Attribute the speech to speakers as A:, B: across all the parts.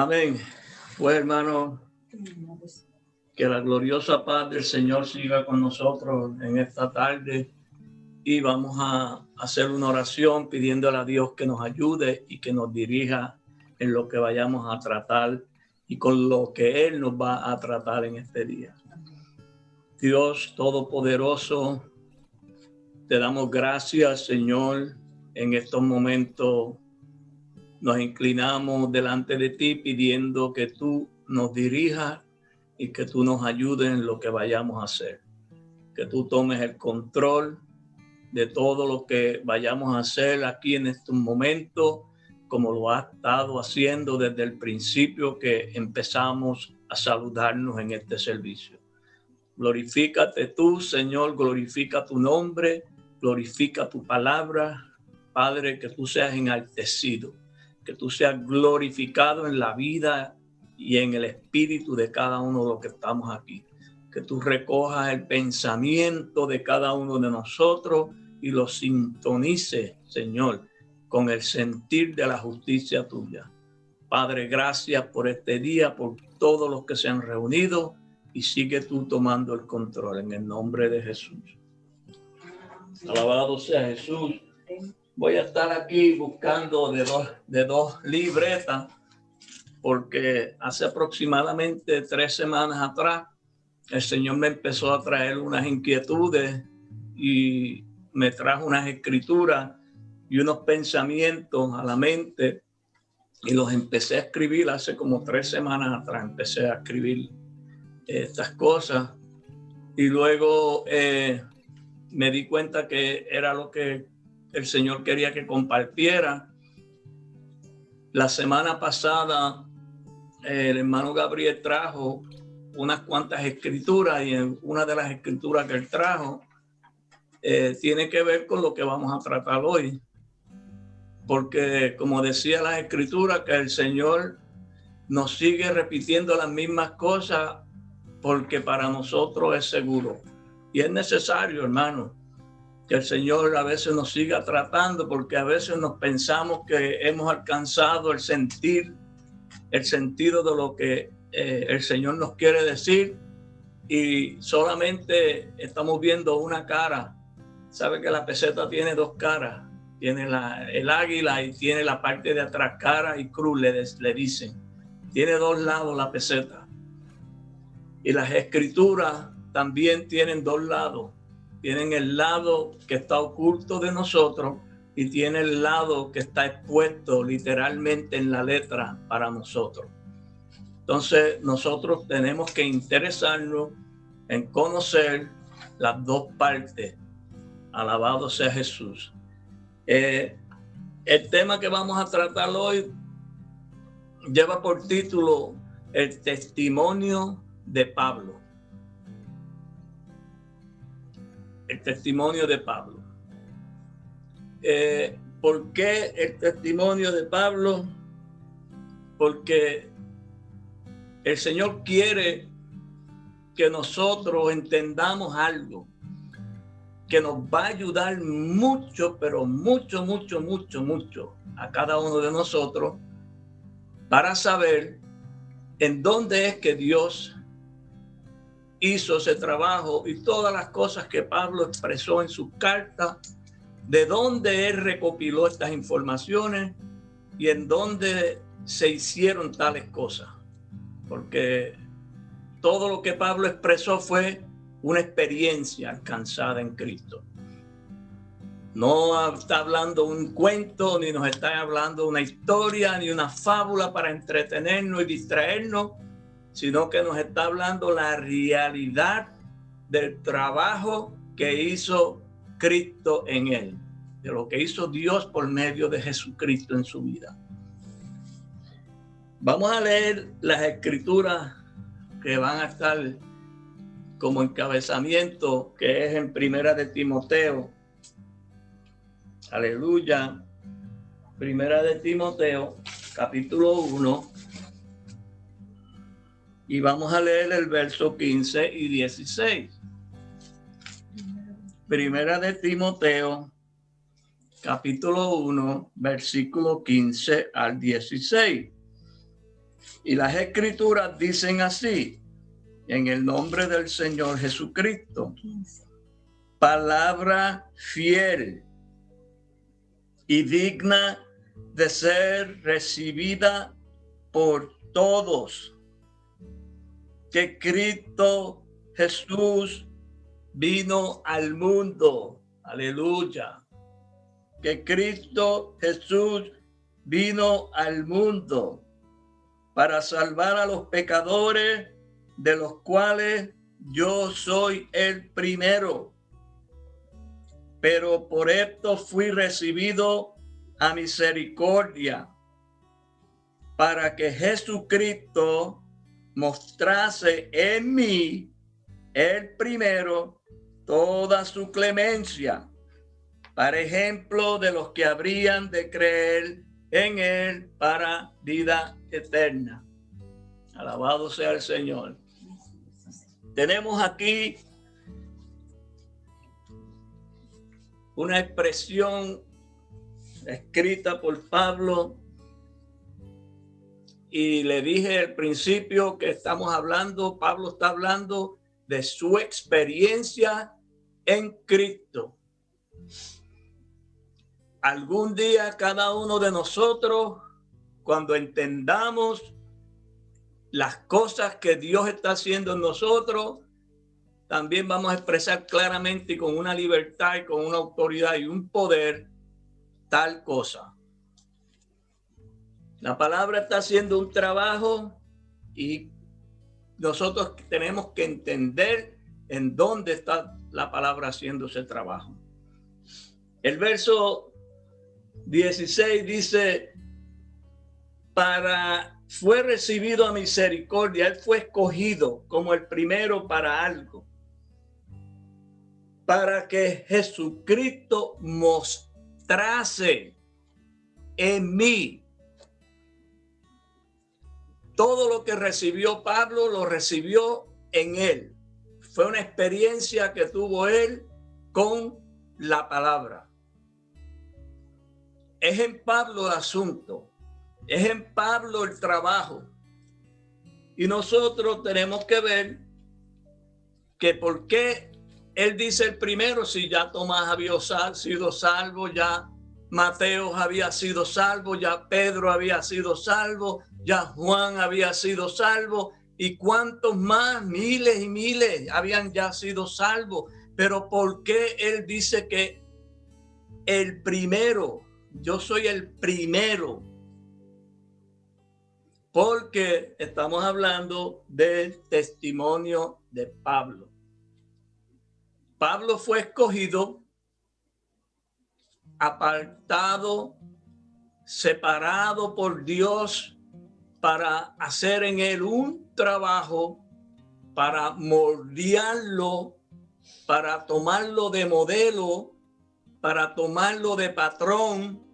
A: Amén. Pues, hermano, que la gloriosa paz del Señor siga con nosotros en esta tarde y vamos a hacer una oración pidiéndole a Dios que nos ayude y que nos dirija en lo que vayamos a tratar y con lo que Él nos va a tratar en este día. Dios Todopoderoso, te damos gracias, Señor, en estos momentos. Nos inclinamos delante de ti pidiendo que tú nos dirijas y que tú nos ayudes en lo que vayamos a hacer. Que tú tomes el control de todo lo que vayamos a hacer aquí en estos momentos, como lo has estado haciendo desde el principio que empezamos a saludarnos en este servicio. Glorifícate tú, Señor, glorifica tu nombre, glorifica tu palabra. Padre, que tú seas enaltecido, que tú seas glorificado en la vida y en el espíritu de cada uno de los que estamos aquí. Que tú recojas el pensamiento de cada uno de nosotros y lo sintonices, Señor, con el sentir de la justicia tuya. Padre, gracias por este día, por todos los que se han reunido y sigue tú tomando el control en el nombre de Jesús. Alabado sea Jesús. Voy a estar aquí buscando de dos libretas porque hace aproximadamente 3 semanas atrás el Señor me empezó a traer unas inquietudes y me trajo unas escrituras y unos pensamientos a la mente y los empecé a escribir hace como 3 semanas atrás. Empecé a escribir estas cosas y luego me di cuenta que era lo que el Señor quería que compartiera. La semana pasada el hermano Gabriel trajo unas cuantas escrituras y en una de las escrituras que él trajo tiene que ver con lo que vamos a tratar hoy. Porque como decía las escrituras, que el Señor nos sigue repitiendo las mismas cosas porque para nosotros es seguro. Y es necesario, hermano, que el Señor a veces nos siga tratando, porque a veces nos pensamos que hemos alcanzado el sentido de lo que el Señor nos quiere decir y solamente estamos viendo una cara. Sabe que la peseta tiene 2 caras, tiene el águila y tiene la parte de atrás, cara y cruz, le dicen. Tiene 2 lados la peseta. Y las escrituras también tienen 2 lados. Tienen el lado que está oculto de nosotros y tiene el lado que está expuesto literalmente en la letra para nosotros. Entonces nosotros tenemos que interesarnos en conocer las 2 partes. Alabado sea Jesús. El tema que vamos a tratar hoy lleva por título El testimonio de Pablo. El testimonio de Pablo. ¿Por qué el testimonio de Pablo? Porque el Señor quiere que nosotros entendamos algo que nos va a ayudar mucho, pero mucho a cada uno de nosotros para saber en dónde es que Dios hizo ese trabajo y todas las cosas que Pablo expresó en sus cartas, de dónde él recopiló estas informaciones y en dónde se hicieron tales cosas. Porque todo lo que Pablo expresó fue una experiencia alcanzada en Cristo. No está hablando un cuento, ni nos está hablando una historia, ni una fábula para entretenernos y distraernos, sino que nos está hablando la realidad del trabajo que hizo Cristo en él, de lo que hizo Dios por medio de Jesucristo en su vida. Vamos a leer las escrituras que van a estar como encabezamiento, que es en Primera de Timoteo. Aleluya. Primera de Timoteo, capítulo 1. Y vamos a leer el verso 15 y 16. Primera de Timoteo, capítulo 1, versículo 15 al 16. Y las escrituras dicen así: en el nombre del Señor Jesucristo, palabra fiel y digna de ser recibida por todos, que Cristo Jesús vino al mundo. Aleluya. Que Cristo Jesús vino al mundo para salvar a los pecadores, de los cuales yo soy el primero. Pero por esto fui recibido a misericordia, para que Jesucristo mostrase en mí, el primero, toda su clemencia, para ejemplo de los que habrían de creer en él para vida eterna. Alabado sea el Señor. Tenemos aquí una expresión escrita por Pablo, y le dije al principio que Pablo está hablando de su experiencia en Cristo. Algún día cada uno de nosotros, cuando entendamos las cosas que Dios está haciendo en nosotros, también vamos a expresar claramente y con una libertad y con una autoridad y un poder tal cosa. La palabra está haciendo un trabajo y nosotros tenemos que entender en dónde está la palabra haciendo ese trabajo. El verso 16 dice: fue recibido a misericordia. Él fue escogido como el primero para algo, para que Jesucristo mostrase en mí. Todo lo que recibió Pablo lo recibió en él. Fue una experiencia que tuvo él con la palabra. Es en Pablo el asunto. Es en Pablo el trabajo. Y nosotros tenemos que ver que por qué él dice el primero, si ya Tomás había sido salvo, ya Mateo había sido salvo, ya Pedro había sido salvo, ya Juan había sido salvo, y cuántos más, miles y miles habían ya sido salvos. Pero ¿por qué él dice que el primero? Yo soy el primero. Porque estamos hablando del testimonio de Pablo. Pablo fue escogido, apartado, separado por Dios para hacer en él un trabajo, para moldearlo, para tomarlo de modelo, para tomarlo de patrón,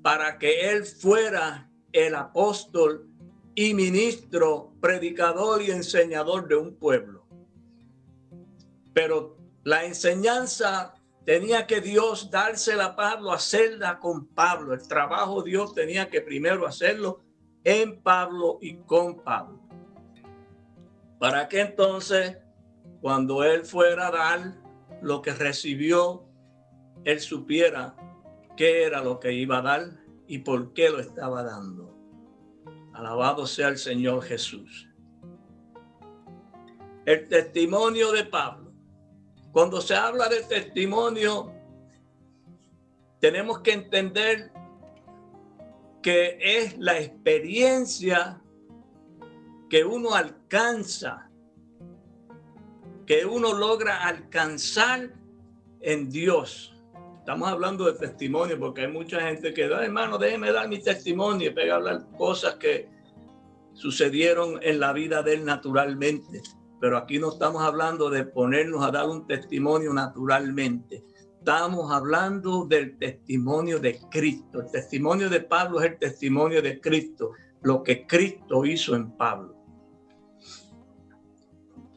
A: para que él fuera el apóstol y ministro, predicador y enseñador de un pueblo. Pero la enseñanza tenía que Dios dársela a Pablo, hacerla con Pablo. El trabajo Dios tenía que primero hacerlo en Pablo y con Pablo. Para que entonces, cuando él fuera a dar lo que recibió, él supiera qué era lo que iba a dar y por qué lo estaba dando. Alabado sea el Señor Jesús. El testimonio de Pablo. Cuando se habla de testimonio, tenemos que entender que es la experiencia que uno alcanza, que uno logra alcanzar en Dios. Estamos hablando de testimonio porque hay mucha gente que, hermano, déjeme dar mi testimonio, y pega a hablar cosas que sucedieron en la vida de él naturalmente. Pero aquí no estamos hablando de ponernos a dar un testimonio naturalmente. Estamos hablando del testimonio de Cristo. El testimonio de Pablo es el testimonio de Cristo, lo que Cristo hizo en Pablo.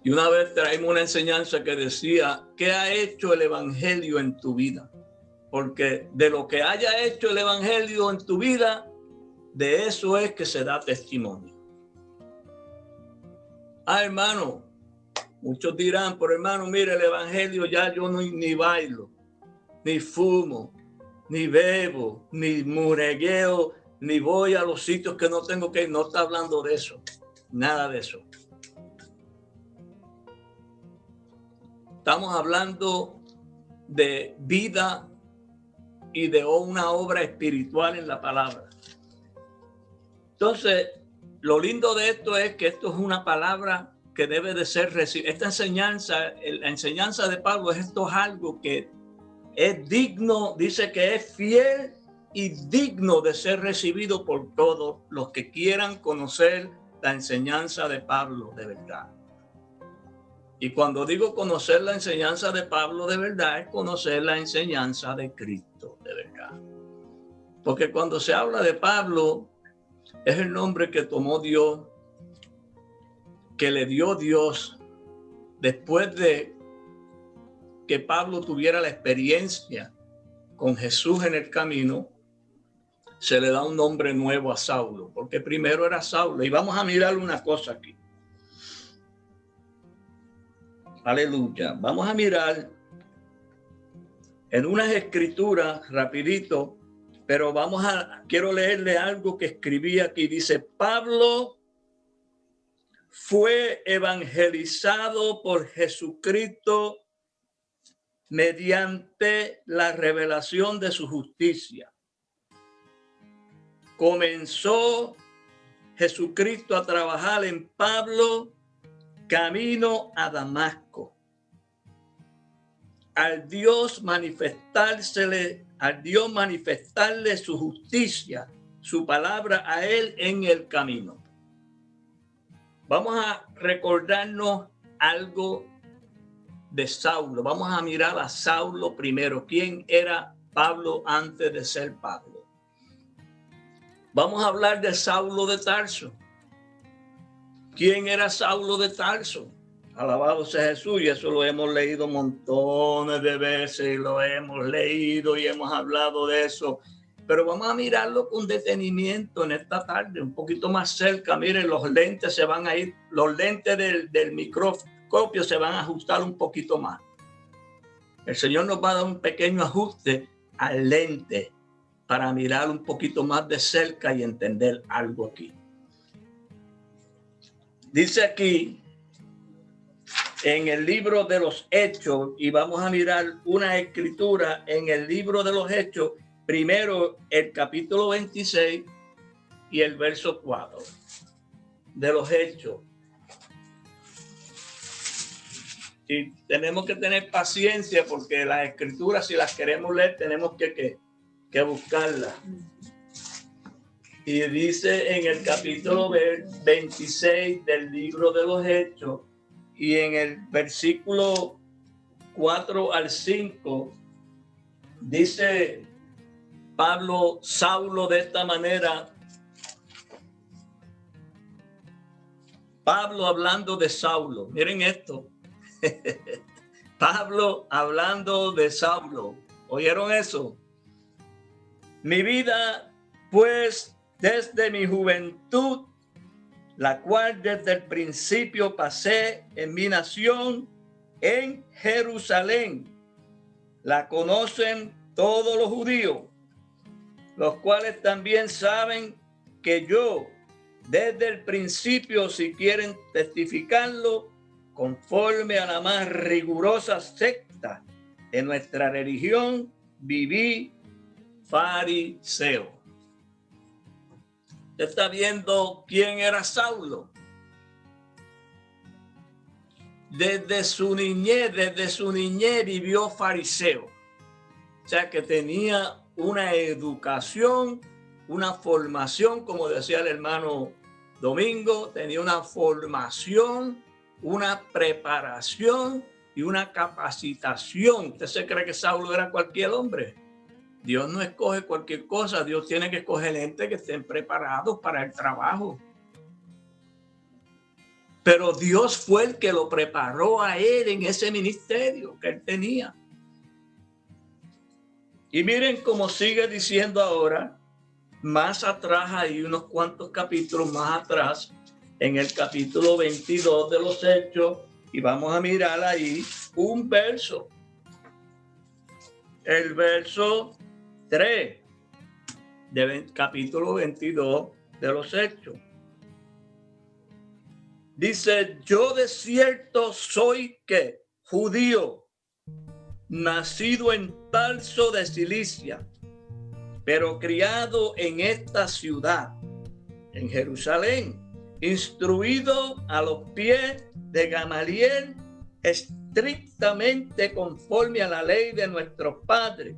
A: Y una vez traímos una enseñanza que decía, ¿qué ha hecho el evangelio en tu vida? Porque de lo que haya hecho el evangelio en tu vida, de eso es que se da testimonio. Hermano, muchos dirán, pero hermano, mire el evangelio, ya yo no, ni bailo, ni fumo, ni bebo, ni muregueo, ni voy a los sitios que no tengo que ir. No está hablando de eso, nada de eso. Estamos hablando de vida y de una obra espiritual en la palabra. Entonces, lo lindo de esto es que esto es una palabra que debe de ser recibida. Esta enseñanza, la enseñanza de Pablo, esto es algo que es digno, dice que es fiel y digno de ser recibido por todos los que quieran conocer la enseñanza de Pablo de verdad. Y cuando digo conocer la enseñanza de Pablo de verdad, es conocer la enseñanza de Cristo de verdad. Porque cuando se habla de Pablo, es el nombre que tomó Dios, que le dio Dios después de que Pablo tuviera la experiencia con Jesús en el camino. Se le da un nombre nuevo a Saulo, porque primero era Saulo. Y vamos a mirar una cosa aquí. Aleluya. Vamos a mirar en unas escrituras rapidito, pero quiero leerle algo que escribí aquí. Dice, Pablo fue evangelizado por Jesucristo mediante la revelación de su justicia. Comenzó Jesucristo a trabajar en Pablo camino a Damasco. Al Dios manifestarle su justicia, su palabra a él en el camino. Vamos a recordarnos algo de Saulo. Vamos a mirar a Saulo primero. ¿Quién era Pablo antes de ser Pablo? Vamos a hablar de Saulo de Tarso. ¿Quién era Saulo de Tarso? Alabado sea Jesús, y eso lo hemos leído montones de veces, y lo hemos leído y hemos hablado de eso. Pero vamos a mirarlo con detenimiento en esta tarde, un poquito más cerca. Miren, los lentes se van a ir, los lentes del microscopio se van a ajustar un poquito más. El Señor nos va a dar un pequeño ajuste al lente para mirar un poquito más de cerca y entender algo aquí. Dice aquí en el libro de los Hechos, y vamos a mirar una escritura en el libro de los Hechos, primero el capítulo 26 y el verso 4 de los Hechos. Y tenemos que tener paciencia porque las escrituras, si las queremos leer, tenemos que buscarlas. Y dice en el capítulo 26 del libro de los Hechos y en el versículo 4 al 5, dice Pablo, Saulo de esta manera. Pablo hablando de Saulo. Miren esto. Pablo hablando de Saulo. ¿Oyeron eso? Mi vida, pues, desde mi juventud, la cual desde el principio pasé en mi nación, en Jerusalén, la conocen todos los judíos, los cuales también saben que yo, desde el principio, si quieren testificarlo, conforme a la más rigurosa secta de nuestra religión, viví fariseo. ¿Usted está viendo quién era Saulo? Desde su niñez vivió fariseo. O sea que tenía una educación, una formación, como decía el hermano Domingo, tenía una formación, una preparación y una capacitación. ¿Usted se cree que Saulo era cualquier hombre? Dios no escoge cualquier cosa. Dios tiene que escoger gente que estén preparados para el trabajo. Pero Dios fue el que lo preparó a él en ese ministerio que él tenía. Y miren cómo sigue diciendo ahora, más atrás, hay unos cuantos capítulos más atrás, en el capítulo 22 de los Hechos y vamos a mirar ahí un verso. El verso 3 del capítulo 22 de los Hechos. Dice, yo de cierto soy que judío, nacido en Tarso de Cilicia, pero criado en esta ciudad, en Jerusalén, instruido a los pies de Gamaliel, estrictamente conforme a la ley de nuestros padres,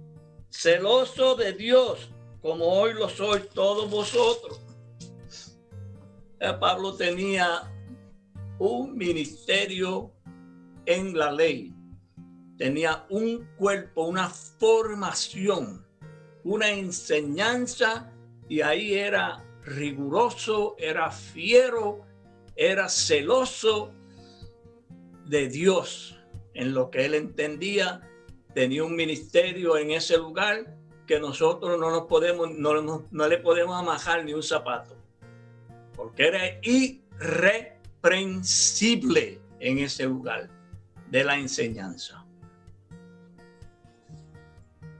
A: celoso de Dios, como hoy lo sois todos vosotros. Pablo tenía un ministerio en la ley, tenía un cuerpo, una formación, una enseñanza, y ahí era riguroso, era fiero, era celoso de Dios en lo que él entendía. Tenía un ministerio en ese lugar que nosotros no le podemos amajar ni un zapato, porque era irreprensible en ese lugar de la enseñanza.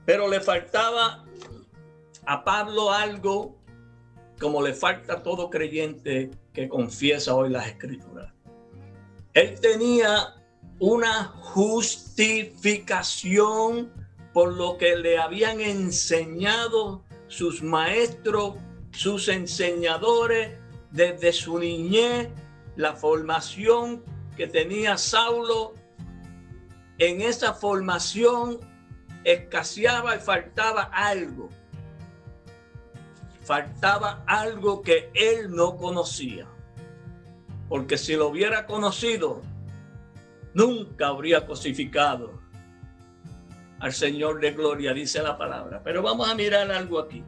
A: Pero le faltaba a Pablo algo, como le falta a todo creyente que confiesa hoy las Escrituras. Él tenía una justificación por lo que le habían enseñado sus maestros, sus enseñadores desde su niñez, la formación que tenía Saulo. En esa formación escaseaba y faltaba algo. Faltaba algo que él no conocía. Porque si lo hubiera conocido, nunca habría cosificado al Señor de gloria, dice la palabra. Pero vamos a mirar algo aquí.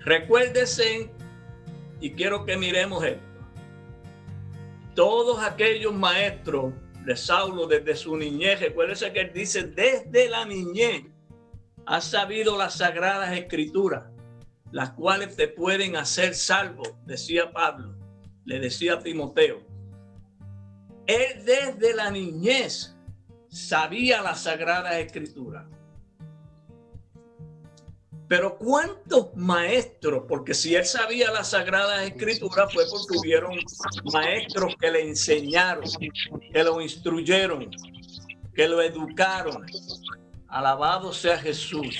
A: Recuérdense, y quiero que miremos esto. Todos aquellos maestros de Saulo desde su niñez, recuérdense que él dice, desde la niñez ha sabido las sagradas escrituras, las cuales te pueden hacer salvo, decía Pablo, le decía a Timoteo. Él desde la niñez sabía las sagradas escrituras. Pero ¿cuántos maestros? Porque si él sabía las sagradas escrituras fue porque hubieron maestros que le enseñaron, que lo instruyeron, que lo educaron. Alabado sea Jesús.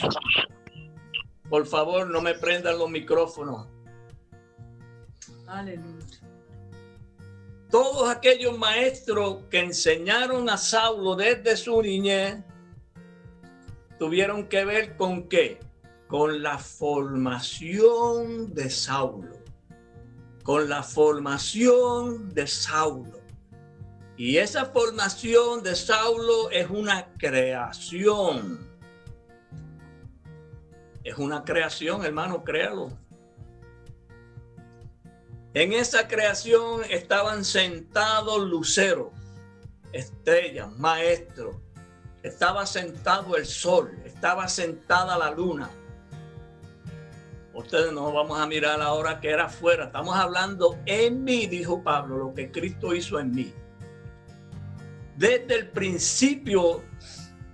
A: Por favor, no me prendan los micrófonos.
B: Aleluya.
A: Todos aquellos maestros que enseñaron a Saulo desde su niñez tuvieron que ver con ¿qué? Con la formación de Saulo. Con la formación de Saulo. Y esa formación de Saulo es una creación. Es una creación, hermano, créalo. En esa creación estaban sentados luceros, estrellas, maestros. Estaba sentado el sol, estaba sentada la luna. Ustedes no vamos a mirar ahora que era afuera. Estamos hablando en mí, dijo Pablo, lo que Cristo hizo en mí. Desde el principio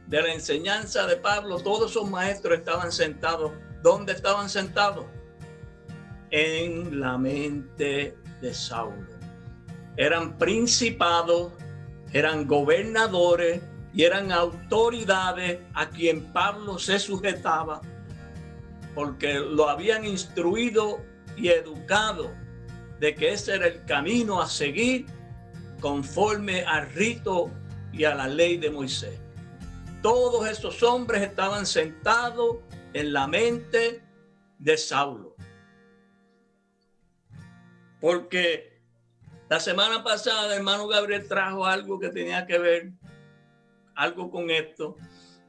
A: de la enseñanza de Pablo, todos esos maestros estaban sentados. ¿Dónde estaban sentados? En la mente de Saulo. Eran principados, eran gobernadores y eran autoridades a quien Pablo se sujetaba, porque lo habían instruido y educado de que ese era el camino a seguir conforme al rito y a la ley de Moisés. Todos esos hombres estaban sentados en la mente de Saulo. Porque la semana pasada el hermano Gabriel trajo algo que tenía que ver, algo con esto.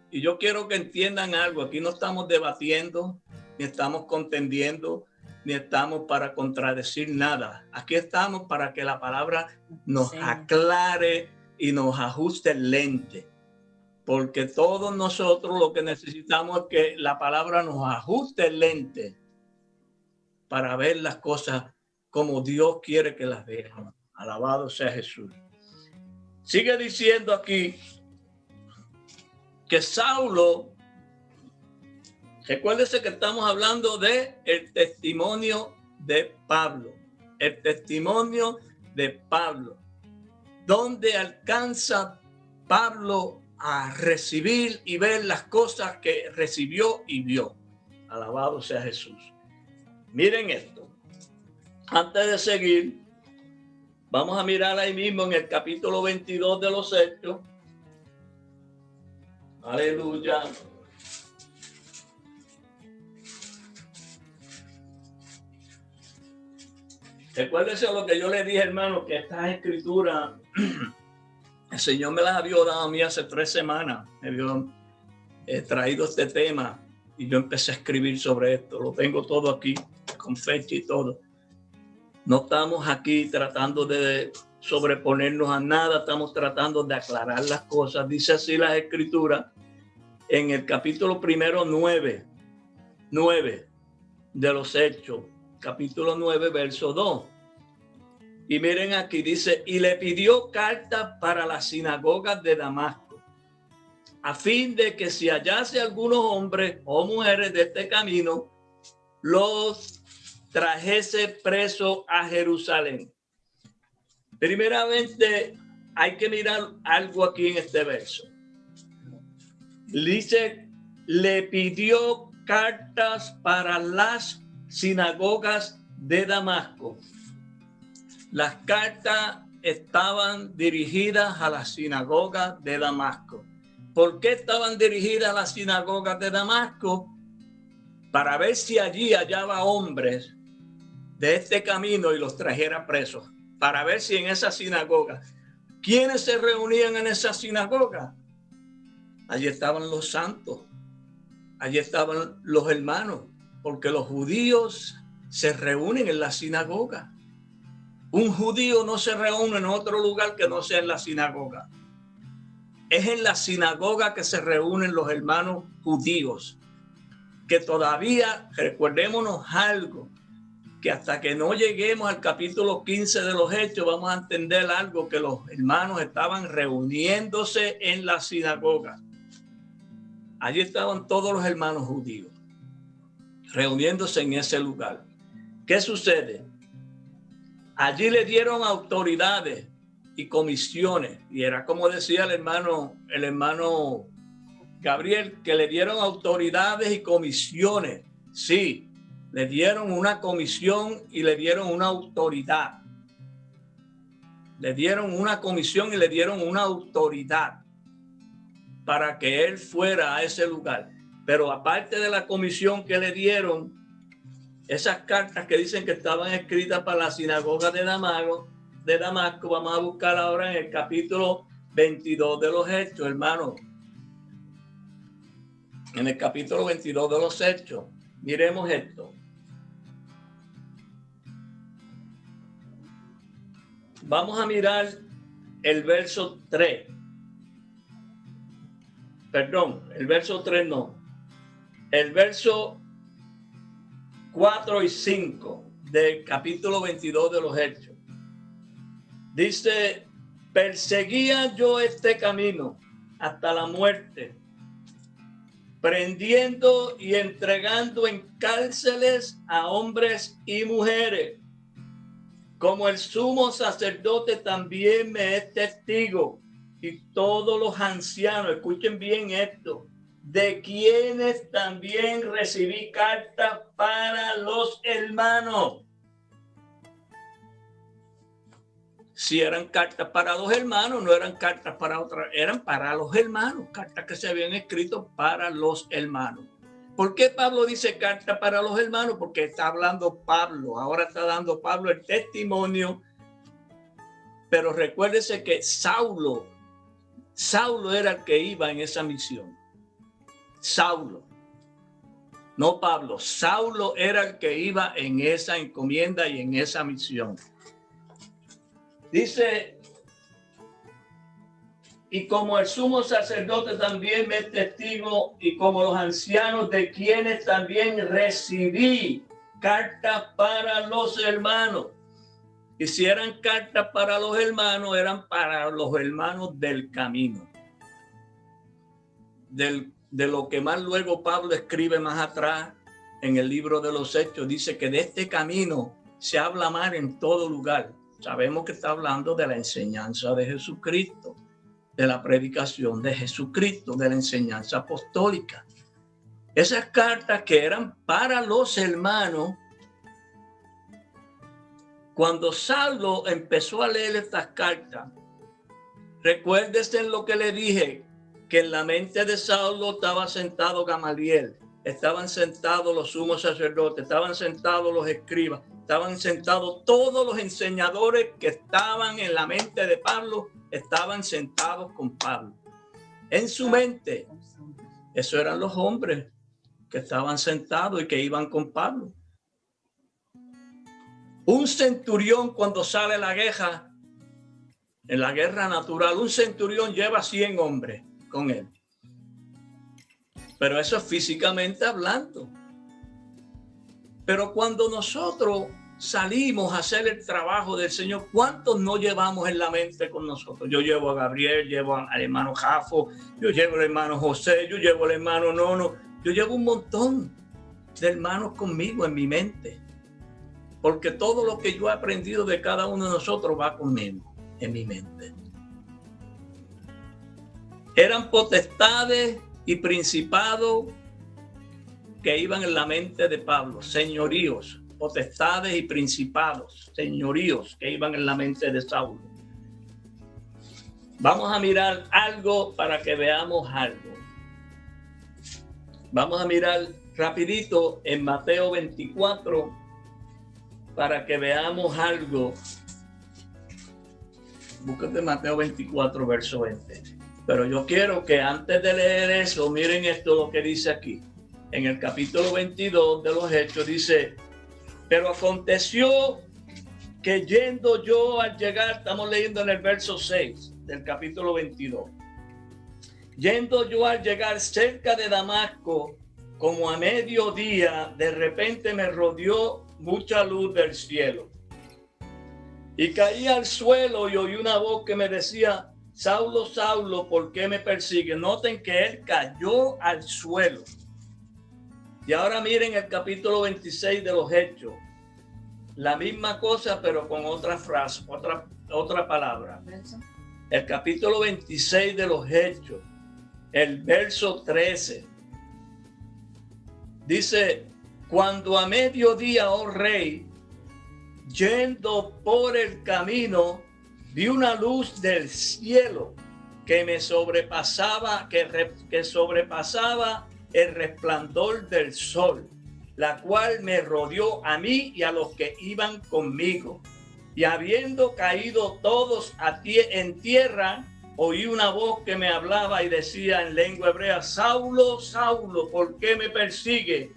A: Y yo quiero que entiendan algo. Aquí no estamos debatiendo, ni estamos contendiendo, ni estamos para contradecir nada. Aquí estamos para que la palabra nos aclare y nos ajuste el lente. Porque todos nosotros lo que necesitamos es que la palabra nos ajuste el lente para ver las cosas como Dios quiere que las vean. Alabado sea Jesús. Sigue diciendo aquí que Saulo, recuérdese que estamos hablando de el testimonio de Pablo. El testimonio de Pablo. Donde alcanza Pablo a recibir y ver las cosas que recibió y vio. Alabado sea Jesús. Miren esto. Antes de seguir, vamos a mirar ahí mismo en el capítulo 22 de los Hechos. Aleluya. Recuérdese lo que yo le dije, hermano, que estas escrituras, el Señor me las había dado a mí hace 3 semanas. Me había traído este tema y yo empecé a escribir sobre esto. Lo tengo todo aquí, con fecha y todo. No estamos aquí tratando de sobreponernos a nada, estamos tratando de aclarar las cosas. Dice así las escrituras en el capítulo 9 de los Hechos, capítulo 9, verso 2. Y miren aquí, dice, y le pidió carta para las sinagogas de Damasco, a fin de que si hallase algunos hombres o mujeres de este camino, los trajese preso a Jerusalén. Primeramente, hay que mirar algo aquí en este verso. Dice, le pidió cartas para las sinagogas de Damasco. Las cartas estaban dirigidas a las sinagogas de Damasco. ¿Por qué estaban dirigidas a las sinagogas de Damasco? Para ver si allí hallaba hombres de este camino y los trajera presos. Para ver si en esa sinagoga. ¿Quiénes se reunían en esa sinagoga? Allí estaban los santos. Allí estaban los hermanos. Porque los judíos se reúnen en la sinagoga. Un judío no se reúne en otro lugar que no sea en la sinagoga. Es en la sinagoga que se reúnen los hermanos judíos. Que todavía, recuerdémonos algo, que hasta que no lleguemos al capítulo 15 de los Hechos, vamos a entender algo, que los hermanos estaban reuniéndose en la sinagoga. Allí estaban todos los hermanos judíos, reuniéndose en ese lugar. ¿Qué sucede? Allí le dieron autoridades y comisiones, y era como decía el hermano Gabriel, que le dieron autoridades y comisiones. Sí, le dieron una comisión y le dieron una autoridad. Le dieron una comisión y le dieron una autoridad para que él fuera a ese lugar. Pero aparte de la comisión que le dieron, esas cartas que dicen que estaban escritas para la sinagoga de Damasco, vamos a buscar ahora en el capítulo 22 de los Hechos, hermano. En el capítulo 22 de los Hechos, miremos esto. Vamos a mirar el verso 3. Perdón, el verso 3 no. El verso 4 y 5 del capítulo 22 de los Hechos. Dice, perseguía yo este camino hasta la muerte, prendiendo y entregando en cárceles a hombres y mujeres. Como el sumo sacerdote también me es testigo, y todos los ancianos, escuchen bien esto, de quienes también recibí cartas para los hermanos. Si eran cartas para los hermanos, no eran cartas para otras, eran para los hermanos, cartas que se habían escrito para los hermanos. ¿Por qué Pablo dice carta para los hermanos? Porque está hablando Pablo, ahora está dando Pablo el testimonio. Pero recuérdese que Saulo era el que iba en esa misión. Saulo, no Pablo, Saulo era el que iba en esa encomienda y en esa misión. Dice, y como el sumo sacerdote también me es testigo, y como los ancianos de quienes también recibí cartas para los hermanos. Y si eran cartas para los hermanos, eran para los hermanos del camino. De lo que más luego Pablo escribe más atrás en el libro de los Hechos, dice que de este camino se habla más en todo lugar. Sabemos que está hablando de la enseñanza de Jesucristo, de la predicación de Jesucristo, de la enseñanza apostólica. Esas cartas que eran para los hermanos, cuando Saulo empezó a leer estas cartas, recuérdese en lo que le dije, que en la mente de Saulo estaba sentado Gamaliel, estaban sentados los sumos sacerdotes, estaban sentados los escribas, estaban sentados todos los enseñadores que estaban en la mente de Pablo, estaban sentados con Pablo. En su mente, esos eran los hombres que estaban sentados y que iban con Pablo. Un centurión, cuando sale la guerra, en la guerra natural, un centurión lleva 100 hombres con él. Pero eso es físicamente hablando. Pero cuando nosotros salimos a hacer el trabajo del Señor, ¿cuántos no llevamos en la mente con nosotros? Yo llevo a Gabriel, llevo al hermano Jafo, yo llevo al hermano José, yo llevo al hermano Nono, yo llevo un montón de hermanos conmigo en mi mente. Porque todo lo que yo he aprendido de cada uno de nosotros va conmigo, en mi mente. Eran potestades y principados que iban en la mente de Pablo, señoríos, potestades y principados, señoríos que iban en la mente de Saulo. Vamos a mirar algo para que veamos algo. Vamos a mirar rapidito en Mateo 24 para que veamos algo. Búscate Mateo 24, verso 20. Pero yo quiero que antes de leer eso, miren esto lo que dice aquí. En el capítulo 22 de los Hechos dice, pero aconteció que yendo yo al llegar, estamos leyendo en el verso 6 del capítulo 22. Yendo yo al llegar cerca de Damasco, como a mediodía, de repente me rodeó mucha luz del cielo. Y caí al suelo y oí una voz que me decía, Saulo, Saulo, ¿por qué me persigue? Noten que él cayó al suelo. Y ahora miren el capítulo 26 de los Hechos. La misma cosa, pero con otra frase, otra palabra. El capítulo 26 de los Hechos, el verso 13. Dice, cuando a mediodía, oh rey, yendo por el camino, vi una luz del cielo que me sobrepasaba, que sobrepasaba el resplandor del sol, la cual me rodeó a mí y a los que iban conmigo. Y habiendo caído todos en tierra, oí una voz que me hablaba y decía en lengua hebrea, Saulo, Saulo, ¿por qué me persigue?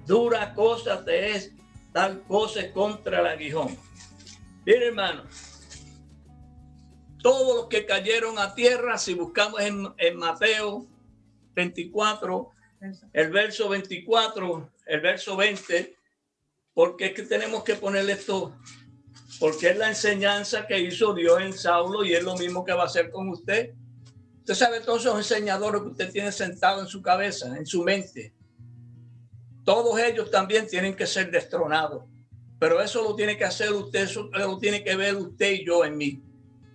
A: Dura cosa te es tal cosa contra el aguijón. Mire, hermano, todos los que cayeron a tierra, si buscamos en Mateo 24, el verso 24, el verso 20, porque es que tenemos que ponerle esto, porque es la enseñanza que hizo Dios en Saulo y es lo mismo que va a hacer con usted. Usted sabe todos esos enseñadores que usted tiene sentado en su cabeza, en su mente. Todos ellos también tienen que ser destronados, pero eso lo tiene que hacer usted, eso lo tiene que ver usted y yo en mí.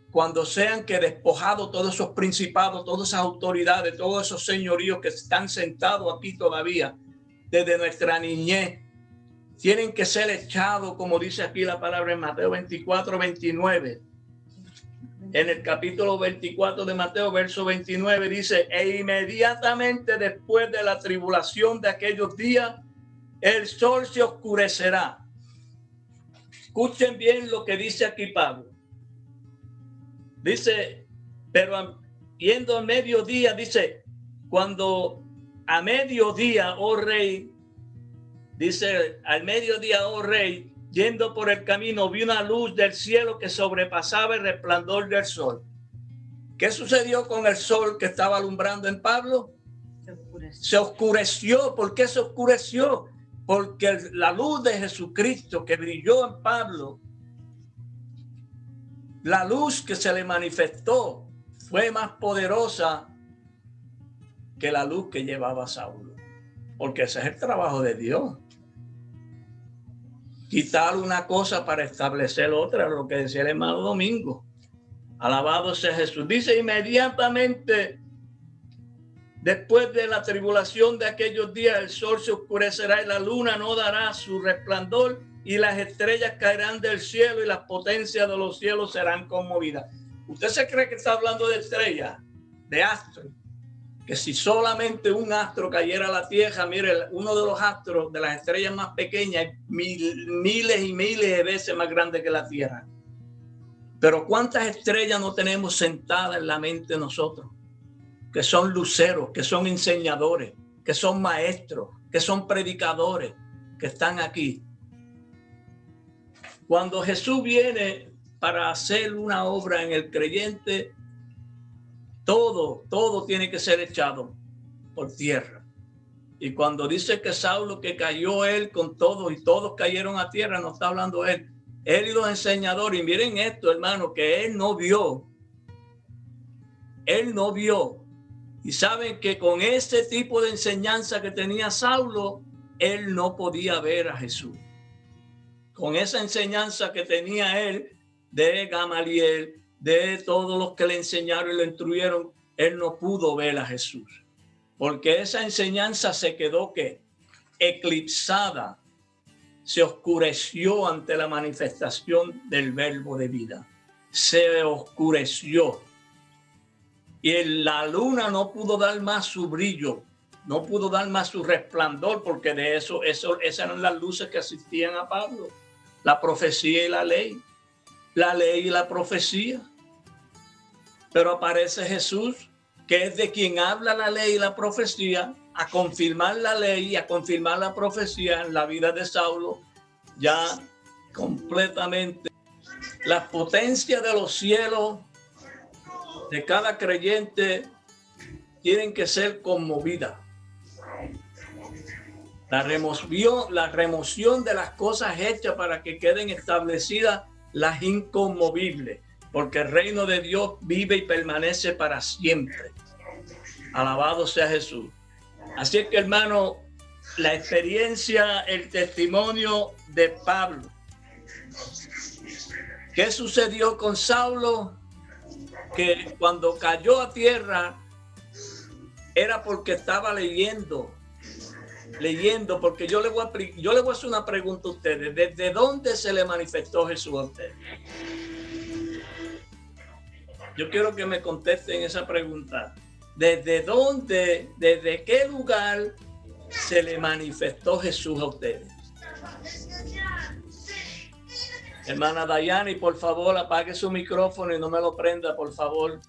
A: Cuando sean que despojados todos esos principados, todas esas autoridades, todos esos señoríos que están sentados aquí todavía desde nuestra niñez, tienen que ser echados, como dice aquí la palabra en Mateo 24, 29. En el capítulo 24 de Mateo, verso 29, dice, e inmediatamente después de la tribulación de aquellos días, el sol se oscurecerá. Escuchen bien lo que dice aquí Pablo. Dice, pero yendo a mediodía, dice, cuando a mediodía, oh rey, dice, al mediodía, oh rey, yendo por el camino, vi una luz del cielo que sobrepasaba el resplandor del sol. ¿Qué sucedió con el sol que estaba alumbrando en Pablo? Se oscureció. ¿Por qué se oscureció? porque la luz de Jesucristo que brilló en Pablo, la luz que se le manifestó, fue más poderosa que la luz que llevaba Saulo, porque ese es el trabajo de Dios. Quitar una cosa para establecer otra, lo que decía el hermano Domingo. Alabado sea Jesús. Dice: inmediatamente después de la tribulación de aquellos días, el sol se oscurecerá y la luna no dará su resplandor, y las estrellas caerán del cielo y las potencias de los cielos serán conmovidas. ¿Usted se cree que está hablando de estrellas, de astros? Que si solamente un astro cayera a la tierra, mire, uno de los astros de las estrellas más pequeñas es miles y miles de veces más grande que la tierra. Pero ¿cuántas estrellas no tenemos sentadas en la mente de nosotros? Que son luceros, que son enseñadores, que son maestros, que son predicadores, que están aquí. Cuando Jesús viene para hacer una obra en el creyente, todo tiene que ser echado por tierra. Y cuando dice que Saulo, que cayó él con todos y todos cayeron a tierra, no está hablando él y los enseñadores. Y miren esto, hermano, que él no vio. Y saben que con ese tipo de enseñanza que tenía Saulo, él no podía ver a Jesús. Con esa enseñanza que tenía él de Gamaliel, de todos los que le enseñaron y le instruyeron, él no pudo ver a Jesús. Porque esa enseñanza se quedó eclipsada, se oscureció ante la manifestación del verbo de vida. Se oscureció. Y la luna no pudo dar más su brillo, no pudo dar más su resplandor, porque de esas eran las luces que asistían a Pablo. La profecía y la ley y la profecía. Pero aparece Jesús, que es de quien habla la ley y la profecía, a confirmar la ley y a confirmar la profecía en la vida de Saulo, ya completamente. Las potencias de los cielos de cada creyente tienen que ser conmovidas. La remoción de las cosas hechas para que queden establecidas las inconmovibles, porque el reino de Dios vive y permanece para siempre. Alabado sea Jesús. Así es que, hermano, la experiencia, el testimonio de Pablo. ¿Qué sucedió con Saulo? Que cuando cayó a tierra era porque estaba leyendo, porque yo le voy a hacer una pregunta a ustedes. ¿Desde dónde se le manifestó Jesús a ustedes? Yo quiero que me contesten esa pregunta. ¿Desde dónde, desde qué lugar se le manifestó Jesús a ustedes? Hermana Dayani, por favor, apague su micrófono y no me lo prenda, por favor.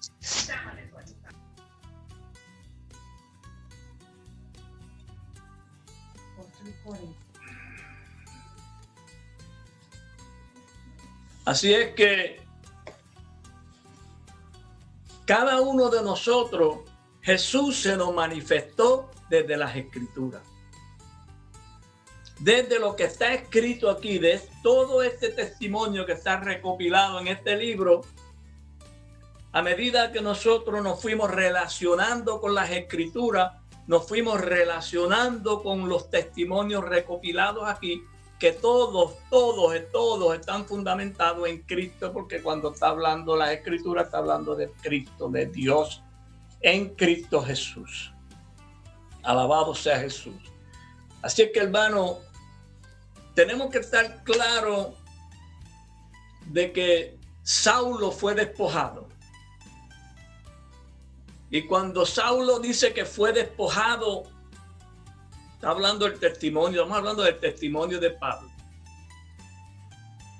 A: Así es que cada uno de nosotros, Jesús se nos manifestó desde las Escrituras. Desde lo que está escrito aquí, de todo este testimonio que está recopilado en este libro, a medida que nosotros nos fuimos relacionando con las Escrituras, nos fuimos relacionando con los testimonios recopilados aquí, que todos están fundamentados en Cristo, porque cuando está hablando la Escritura, está hablando de Cristo, de Dios, en Cristo Jesús. Alabado sea Jesús. Así es que, hermano, tenemos que estar claros de que Saulo fue despojado. Y cuando Saulo dice que fue despojado, está hablando del testimonio, estamos hablando del testimonio de Pablo.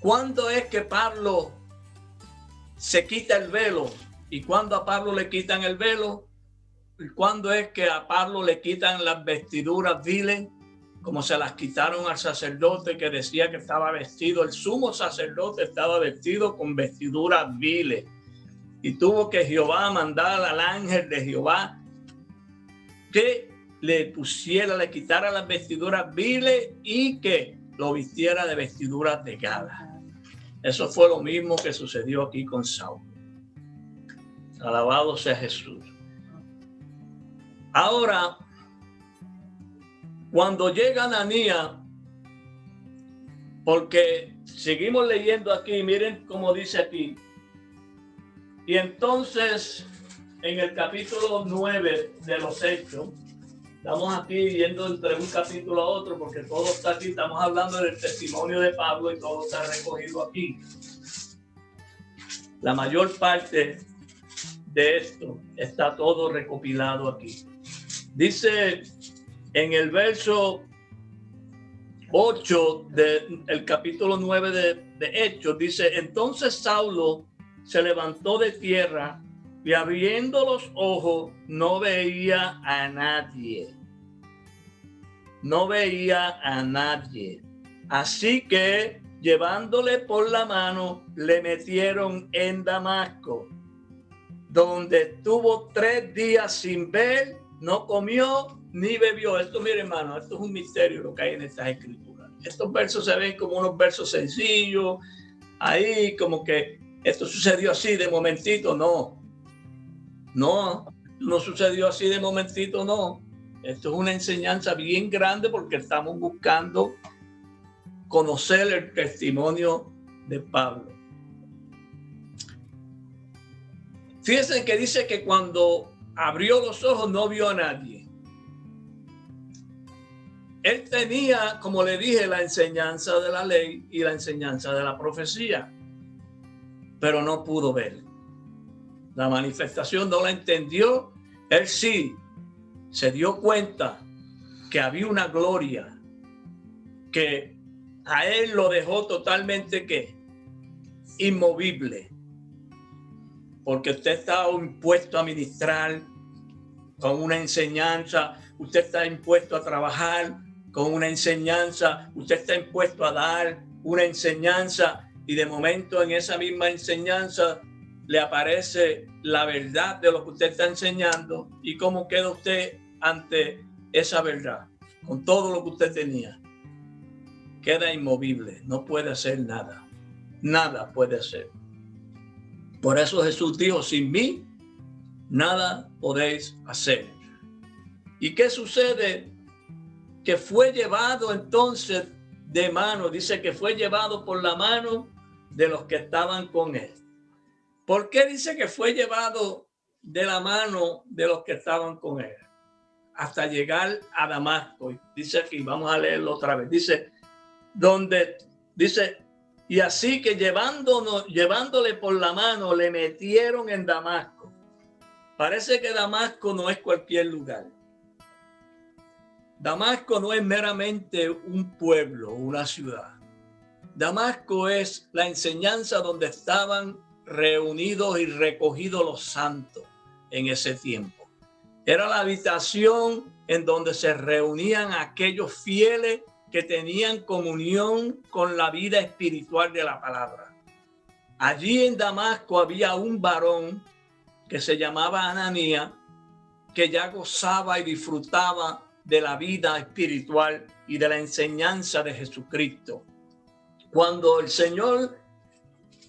A: ¿Cuándo es que Pablo se quita el velo? ¿Y cuándo a Pablo le quitan el velo? ¿Y cuándo es que a Pablo le quitan las vestiduras viles, como se las quitaron al sacerdote que decía que estaba vestido? El sumo sacerdote estaba vestido con vestiduras viles. Y tuvo que Jehová mandar al ángel de Jehová que le quitara las vestiduras viles y que lo vistiera de vestiduras de gala. Eso fue lo mismo que sucedió aquí con Saulo. Alabado sea Jesús. Ahora, cuando llega Ananías, porque seguimos leyendo aquí, miren cómo dice aquí. Y entonces, en el capítulo 9 de los Hechos, estamos aquí yendo entre un capítulo a otro, porque todo está aquí, estamos hablando del testimonio de Pablo y todo está recogido aquí. La mayor parte de esto está todo recopilado aquí. Dice en el verso 8 del capítulo 9 de Hechos, dice: entonces Saulo se levantó de tierra y abriendo los ojos no veía a nadie. No veía a nadie. Así que llevándole por la mano le metieron en Damasco, donde estuvo 3 días sin ver, no comió ni bebió. Esto, mire, hermano, esto es un misterio lo que hay en estas escrituras. Estos versos se ven como unos versos sencillos, ahí como que esto sucedió así de momentito. No sucedió así de momentito, no. Esto es una enseñanza bien grande porque estamos buscando conocer el testimonio de Pablo. Fíjense que dice que cuando abrió los ojos no vio a nadie. Él tenía, como le dije, la enseñanza de la ley y la enseñanza de la profecía, pero no pudo ver. La manifestación no la entendió. Él sí se dio cuenta que había una gloria que a él lo dejó totalmente inmovible, porque usted está impuesto a ministrar con una enseñanza, usted está impuesto a trabajar con una enseñanza, usted está impuesto a dar una enseñanza, y de momento en esa misma enseñanza le aparece la verdad de lo que usted está enseñando. ¿Y cómo queda usted ante esa verdad? Con todo lo que usted tenía, queda inmovible, no puede hacer nada. Nada puede hacer. Por eso Jesús dijo: sin mí nada podéis hacer. ¿Y qué sucede? Que fue llevado entonces de mano, dice que fue llevado por la mano de los que estaban con él. ¿Por qué dice que fue llevado de la mano de los que estaban con él? Hasta llegar a Damasco. Dice aquí, vamos a leerlo otra vez. Dice, y así que llevándole por la mano le metieron en Damasco. Parece que Damasco no es cualquier lugar. Damasco no es meramente un pueblo, una ciudad. Damasco es la enseñanza donde estaban reunidos y recogidos los santos en ese tiempo. Era la habitación en donde se reunían aquellos fieles que tenían comunión con la vida espiritual de la palabra. Allí en Damasco había un varón que se llamaba Ananías, que ya gozaba y disfrutaba de la vida espiritual y de la enseñanza de Jesucristo. Cuando el Señor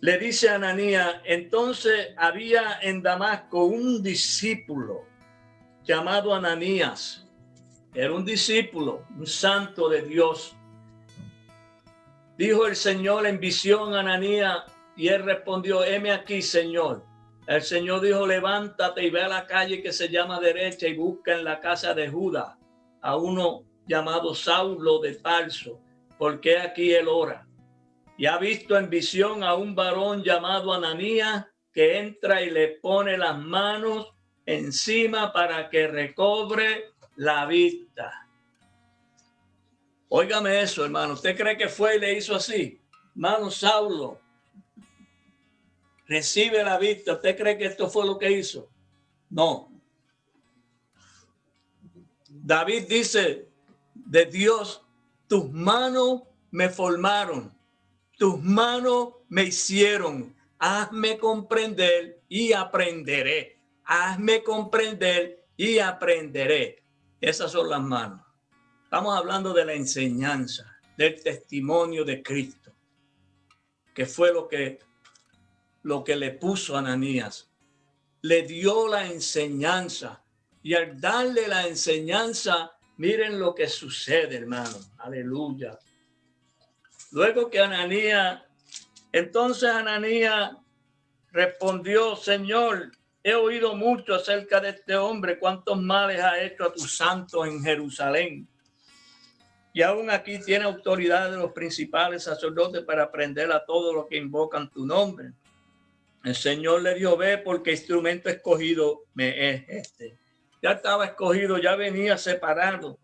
A: le dice a Ananías, entonces había en Damasco un discípulo llamado Ananías. Era un discípulo, un santo de Dios. Dijo el Señor en visión a Ananías, y él respondió: heme aquí, Señor. El Señor dijo: levántate y ve a la calle que se llama Derecha y busca en la casa de Judas a uno llamado Saulo de Tarso, porque aquí él ora. Y ha visto en visión a un varón llamado Ananías que entra y le pone las manos encima para que recobre la vista. Óigame eso, hermano. ¿Usted cree que fue y le hizo así? Hermano, Saulo, recibe la vista. ¿Usted cree que esto fue lo que hizo? No. David dice de Dios: tus manos me formaron, tus manos me hicieron. Hazme comprender y aprenderé. Hazme comprender y aprenderé. Esas son las manos. Estamos hablando de la enseñanza, del testimonio de Cristo, que fue lo que le puso a Ananías. Le dio la enseñanza, y al darle la enseñanza, miren lo que sucede, hermano. Aleluya. Luego que entonces Ananías respondió: Señor, he oído mucho acerca de este hombre, cuántos males ha hecho a tus santos en Jerusalén. Y aún aquí tiene autoridad de los principales sacerdotes para prender a todos los que invocan tu nombre. El Señor le dijo: ve, porque instrumento escogido me es este. Ya estaba escogido, ya venía separado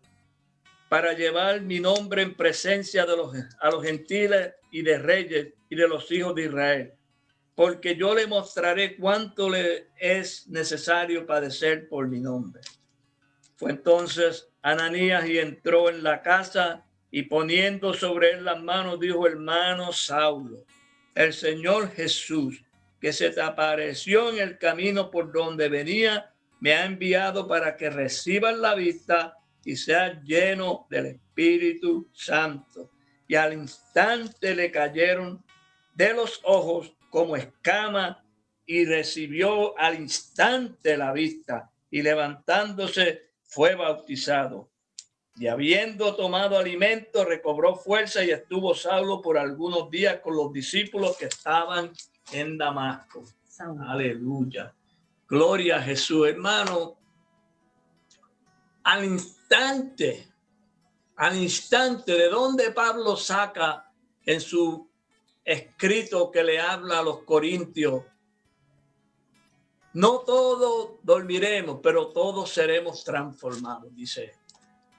A: para llevar mi nombre en presencia a los gentiles y de reyes y de los hijos de Israel. Porque yo le mostraré cuánto le es necesario padecer por mi nombre. Fue entonces Ananías y entró en la casa, y poniendo sobre él las manos, dijo: hermano Saulo, el Señor Jesús, que se te apareció en el camino por donde venía, me ha enviado para que recibas la vista y seas lleno del Espíritu Santo. Y al instante le cayeron de los ojos como escama, y recibió al instante la vista, y levantándose fue bautizado. Y habiendo tomado alimento, recobró fuerza, y estuvo Saulo por algunos días con los discípulos que estaban en Damasco. Aleluya. Gloria a Jesús, hermano. Al instante, ¿de dónde Pablo saca en su escrito que le habla a los corintios? No todos dormiremos, pero todos seremos transformados, dice.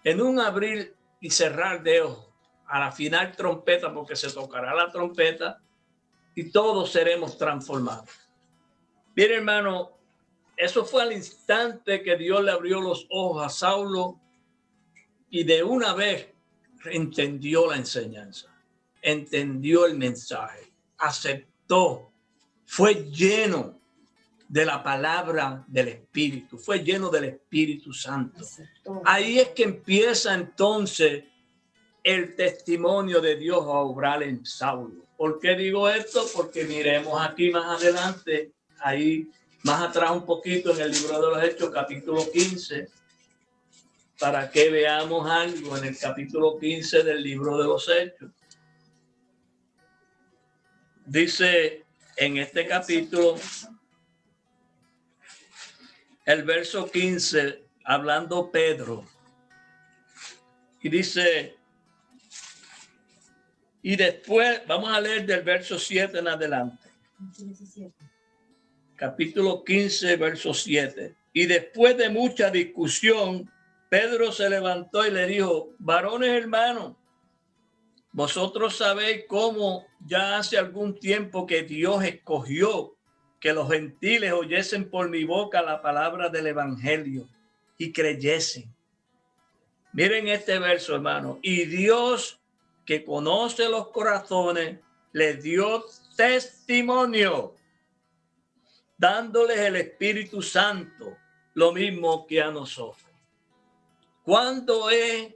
A: En un abrir y cerrar de ojos, a la final trompeta, porque se tocará la trompeta, y todos seremos transformados. Bien, hermano, eso fue al instante que Dios le abrió los ojos a Saulo, y de una vez entendió la enseñanza, entendió el mensaje, aceptó, fue lleno de la palabra del Espíritu, fue lleno del Espíritu Santo. Ahí es que empieza entonces el testimonio de Dios a obrar en Saulo. ¿Por qué digo esto? Porque miremos aquí más adelante, ahí más atrás un poquito en el libro de los Hechos, capítulo 15, para que veamos algo en el capítulo 15 del libro de los Hechos. Dice en este capítulo, el verso 15, hablando Pedro, y dice, y después, vamos a leer del verso 7 en adelante. 17. Capítulo 15, verso 7. Y después de mucha discusión, Pedro se levantó y le dijo: varones hermanos, vosotros sabéis cómo ya hace algún tiempo que Dios escogió que los gentiles oyesen por mi boca la palabra del evangelio y creyesen. Miren este verso, hermano. Y Dios, que conoce los corazones, les dio testimonio, dándoles el Espíritu Santo, lo mismo que a nosotros. ¿Cuándo es?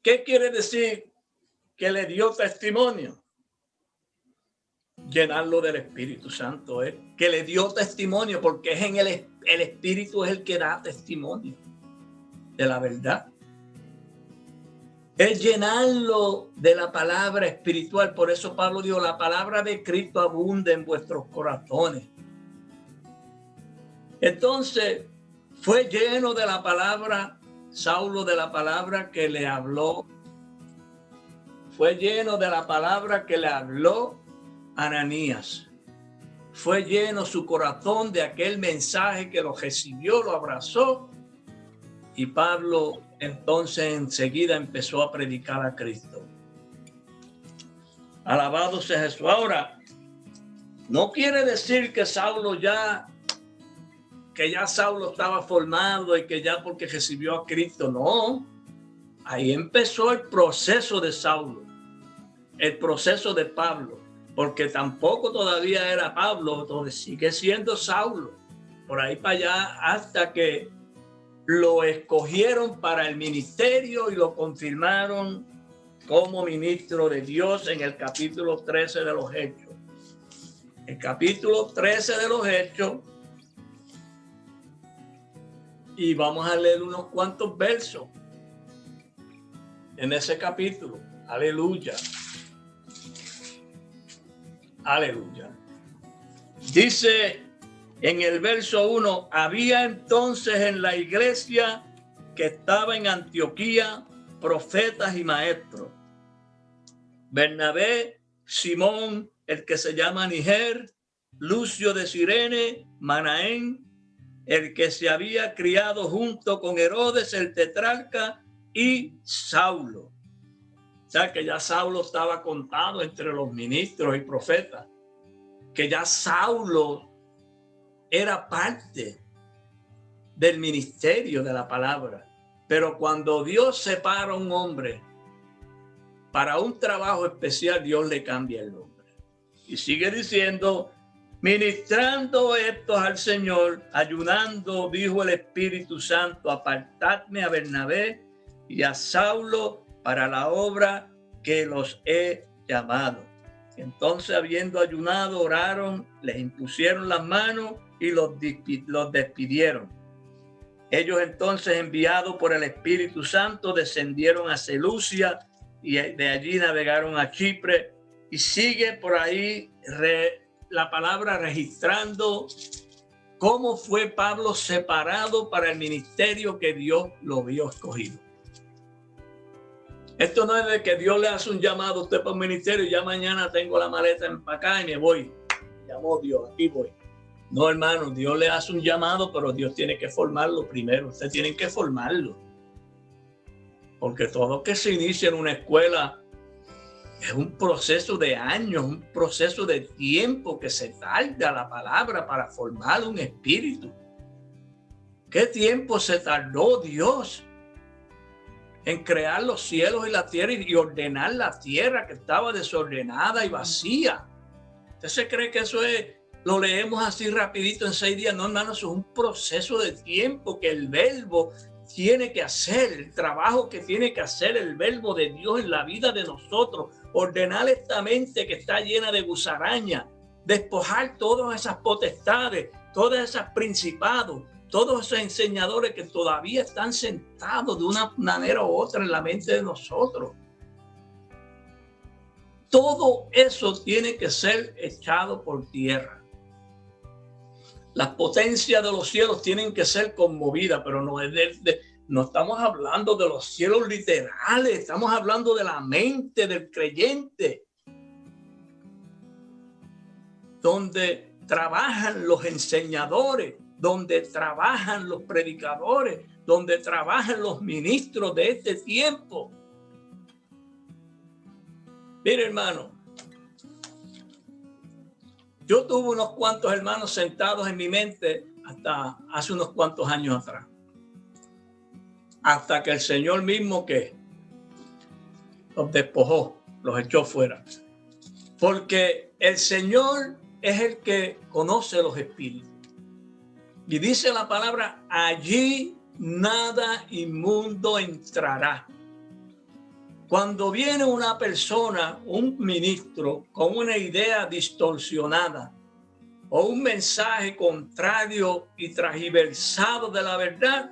A: ¿Qué quiere decir que le dio testimonio? Llenarlo del Espíritu Santo, que le dio testimonio, porque es en el Espíritu es el que da testimonio de la verdad. Es llenarlo de la palabra espiritual. Por eso Pablo dijo: la palabra de Cristo abunda en vuestros corazones. Entonces fue lleno de la palabra Saulo, de la palabra que le habló. Fue lleno de la palabra que le habló Ananías. Fue lleno su corazón de aquel mensaje que lo recibió, lo abrazó. Y Pablo entonces enseguida empezó a predicar a Cristo. Alabado sea Jesús. Ahora, no quiere decir que Saulo ya estaba formado y que ya porque recibió a Cristo. No. Ahí empezó el proceso de Saulo, el proceso de Pablo, porque tampoco todavía era Pablo, todavía sigue siendo Saulo, por ahí para allá, hasta que lo escogieron para el ministerio y lo confirmaron como ministro de Dios en el capítulo 13 de los Hechos. El capítulo 13 de los Hechos, y vamos a leer unos cuantos versos en ese capítulo. Aleluya. Aleluya. Dice en el verso 1, había entonces en la iglesia que estaba en Antioquía profetas y maestros. Bernabé, Simón, el que se llama Niger, Lucio de Cirene, Manaén, el que se había criado junto con Herodes el tetrarca, y Saulo. O sea que ya Saulo estaba contado entre los ministros y profetas, que ya Saulo era parte del ministerio de la palabra. Pero cuando Dios separa a un hombre para un trabajo especial, Dios le cambia el nombre. Y sigue diciendo, ministrando estos al Señor, ayunando, dijo el Espíritu Santo, apartadme a Bernabé y a Saulo para la obra que los he llamado. Entonces, habiendo ayunado, oraron, les impusieron las manos y los despidieron. Ellos entonces, enviados por el Espíritu Santo, descendieron a Seleucia y de allí navegaron a Chipre. Y sigue por ahí la palabra registrando cómo fue Pablo separado para el ministerio que Dios lo había escogido. Esto no es de que Dios le hace un llamado a usted para un ministerio y ya mañana tengo la maleta empacada y me voy. Llamó Dios, aquí voy. No, hermano, Dios le hace un llamado, pero Dios tiene que formarlo primero. Usted tiene que formarlo. Porque todo que se inicia en una escuela es un proceso de años, un proceso de tiempo que se tarda la palabra para formar un espíritu. ¿Qué tiempo se tardó Dios en crear los cielos y la tierra y ordenar la tierra que estaba desordenada y vacía? ¿Usted se cree que eso lo leemos así rapidito en 6 días? No, hermano, eso es un proceso de tiempo que el verbo tiene que hacer, el trabajo que tiene que hacer el verbo de Dios en la vida de nosotros, ordenar esta mente que está llena de gusaraña, despojar todas esas potestades, todas esas principados, todos esos enseñadores que todavía están sentados de una manera u otra en la mente de nosotros. Todo eso tiene que ser echado por tierra. Las potencias de los cielos tienen que ser conmovidas, pero no estamos hablando de los cielos literales, estamos hablando de la mente del creyente, donde trabajan los enseñadores, donde trabajan los predicadores, donde trabajan los ministros de este tiempo. Mire, hermano, yo tuve unos cuantos hermanos sentados en mi mente hasta hace unos cuantos años atrás. Hasta que el Señor mismo que los despojó, los echó fuera. Porque el Señor es el que conoce los espíritus. Y dice la palabra, allí nada inmundo entrará. Cuando viene una persona, un ministro, con una idea distorsionada o un mensaje contrario y transversado de la verdad,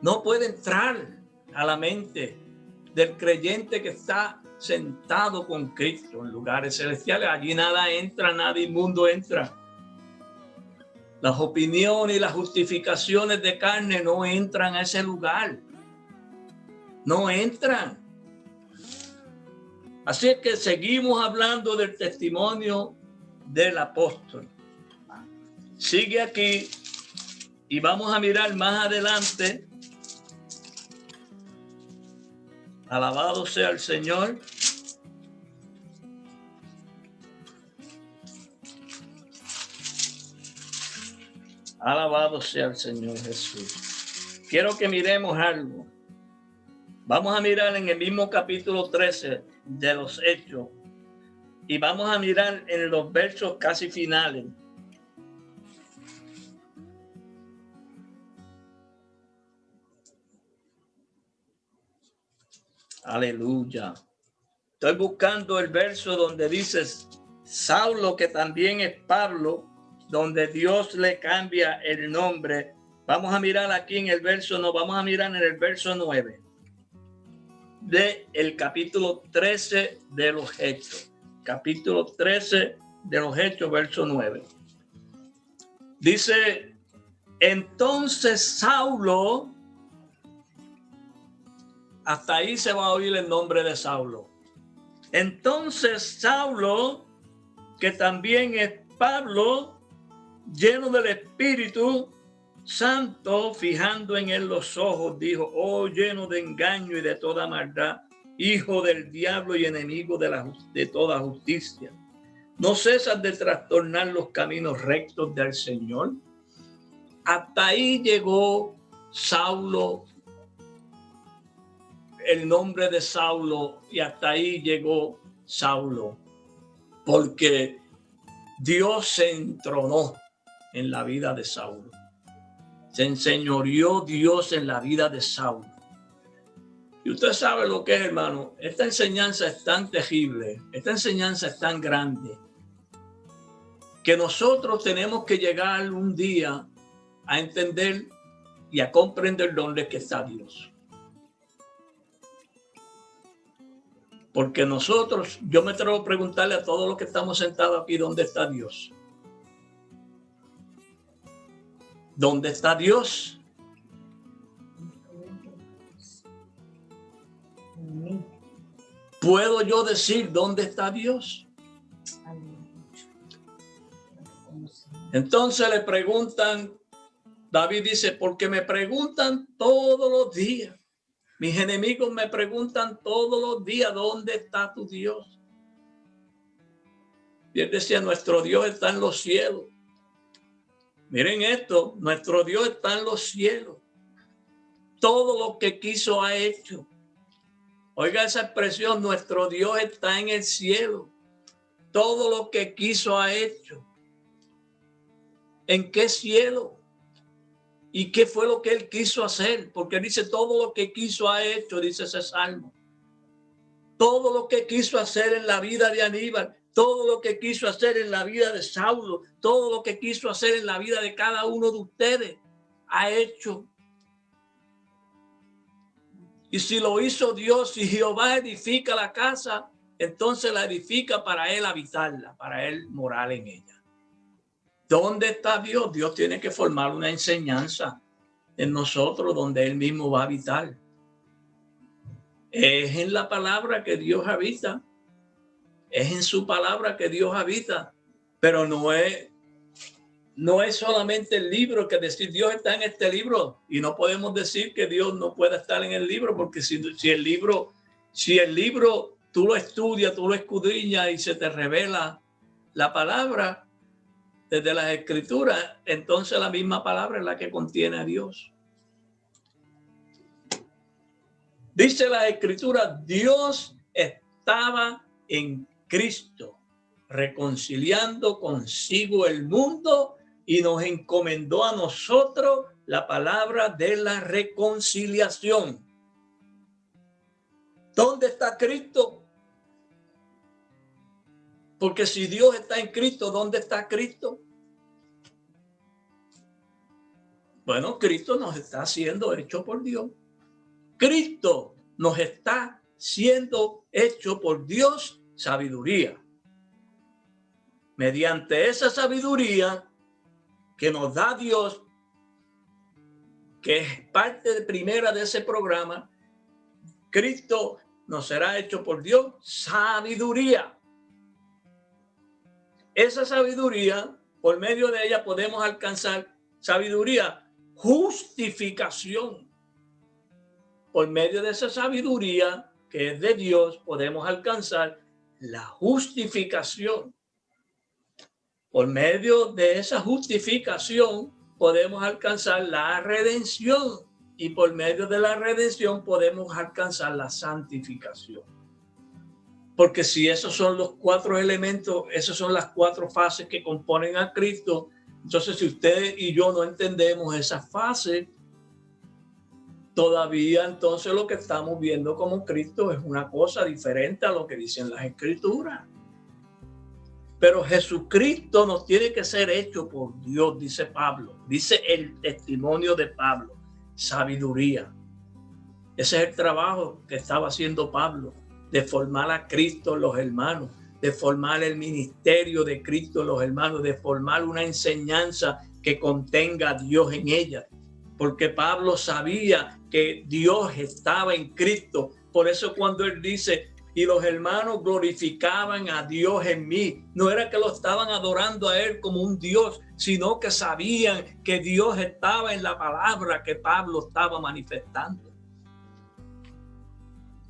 A: no puede entrar a la mente del creyente que está sentado con Cristo en lugares celestiales. Allí nada entra, nada inmundo entra. Las opiniones y las justificaciones de carne no entran a ese lugar. No entran. Así es que seguimos hablando del testimonio del apóstol. Sigue aquí y vamos a mirar más adelante. Alabado sea el Señor. Alabado sea el Señor Jesús. Quiero que miremos algo. Vamos a mirar en el mismo capítulo 13 de los Hechos y vamos a mirar en los versos casi finales. Aleluya. Estoy buscando el verso donde dices Saulo, que también es Pablo, donde Dios le cambia el nombre. Vamos a mirar aquí en el verso, no, vamos a mirar en el verso 9 del capítulo 13 de los Hechos. Capítulo 13 de los Hechos, verso 9. Dice, entonces Saulo, hasta ahí se va a oír el nombre de Saulo. Entonces Saulo, que también es Pablo, lleno del Espíritu Santo, fijando en él los ojos, dijo, oh, lleno de engaño y de toda maldad, hijo del diablo y enemigo de toda justicia, ¿no cesas de trastornar los caminos rectos del Señor? Hasta ahí llegó Saulo, el nombre de Saulo, y hasta ahí llegó Saulo, porque Dios se entronó en la vida de Saulo. Se enseñoreó Dios en la vida de Saulo. Y usted sabe lo que es, hermano. Esta enseñanza es tan terrible, esta enseñanza es tan grande, que nosotros tenemos que llegar un día a entender y a comprender dónde está Dios. Porque nosotros, yo me atrevo a preguntarle a todos los que estamos sentados aquí, ¿dónde está Dios? ¿Dónde está Dios? ¿Puedo yo decir dónde está Dios? Entonces le preguntan, David dice, porque me preguntan todos los días. Mis enemigos me preguntan todos los días, ¿dónde está tu Dios? Y él decía, nuestro Dios está en los cielos. Miren esto, nuestro Dios está en los cielos. Todo lo que quiso ha hecho. Oiga esa expresión, nuestro Dios está en el cielo. Todo lo que quiso ha hecho. ¿En qué cielo? ¿Y qué fue lo que él quiso hacer? Porque dice todo lo que quiso ha hecho, dice ese salmo. Todo lo que quiso hacer en la vida de Aníbal, todo lo que quiso hacer en la vida de Saulo, todo lo que quiso hacer en la vida de cada uno de ustedes, ha hecho. Y si lo hizo Dios, si Jehová edifica la casa, entonces la edifica para él habitarla, para él morar en ella. ¿Dónde está Dios? Dios tiene que formar una enseñanza en nosotros donde él mismo va a habitar. Es en la palabra que Dios habita. Es en su palabra que Dios habita. Pero no es solamente el libro que decir Dios está en este libro. Y no podemos decir que Dios no pueda estar en el libro, porque si el libro tú lo estudias, tú lo escudriñas y se te revela la palabra desde las escrituras, entonces la misma palabra es la que contiene a Dios. Dice la escritura, Dios estaba en Cristo, reconciliando consigo el mundo y nos encomendó a nosotros la palabra de la reconciliación. ¿Dónde está Cristo? Porque si Dios está en Cristo, ¿dónde está Cristo? Bueno, Cristo nos está siendo hecho por Dios. Cristo nos está siendo hecho por Dios sabiduría. Mediante esa sabiduría que nos da Dios, que es parte de primera de ese programa, Cristo nos será hecho por Dios sabiduría. Esa sabiduría, por medio de ella podemos alcanzar sabiduría, justificación. Por medio de esa sabiduría que es de Dios, podemos alcanzar la justificación. Por medio de esa justificación podemos alcanzar la redención. Y por medio de la redención podemos alcanzar la santificación. Porque si esos son los cuatro elementos, esas son las cuatro fases que componen a Cristo, entonces si usted y yo no entendemos esas fases, todavía entonces lo que estamos viendo como Cristo es una cosa diferente a lo que dicen las Escrituras. Pero Jesucristo nos tiene que ser hecho por Dios, dice Pablo. Dice el testimonio de Pablo, sabiduría. Ese es el trabajo que estaba haciendo Pablo, de formar a Cristo en los hermanos, de formar el ministerio de Cristo en los hermanos, de formar una enseñanza que contenga a Dios en ella. Porque Pablo sabía que Dios estaba en Cristo. Por eso cuando él dice, y los hermanos glorificaban a Dios en mí, no era que lo estaban adorando a él como un Dios, sino que sabían que Dios estaba en la palabra que Pablo estaba manifestando.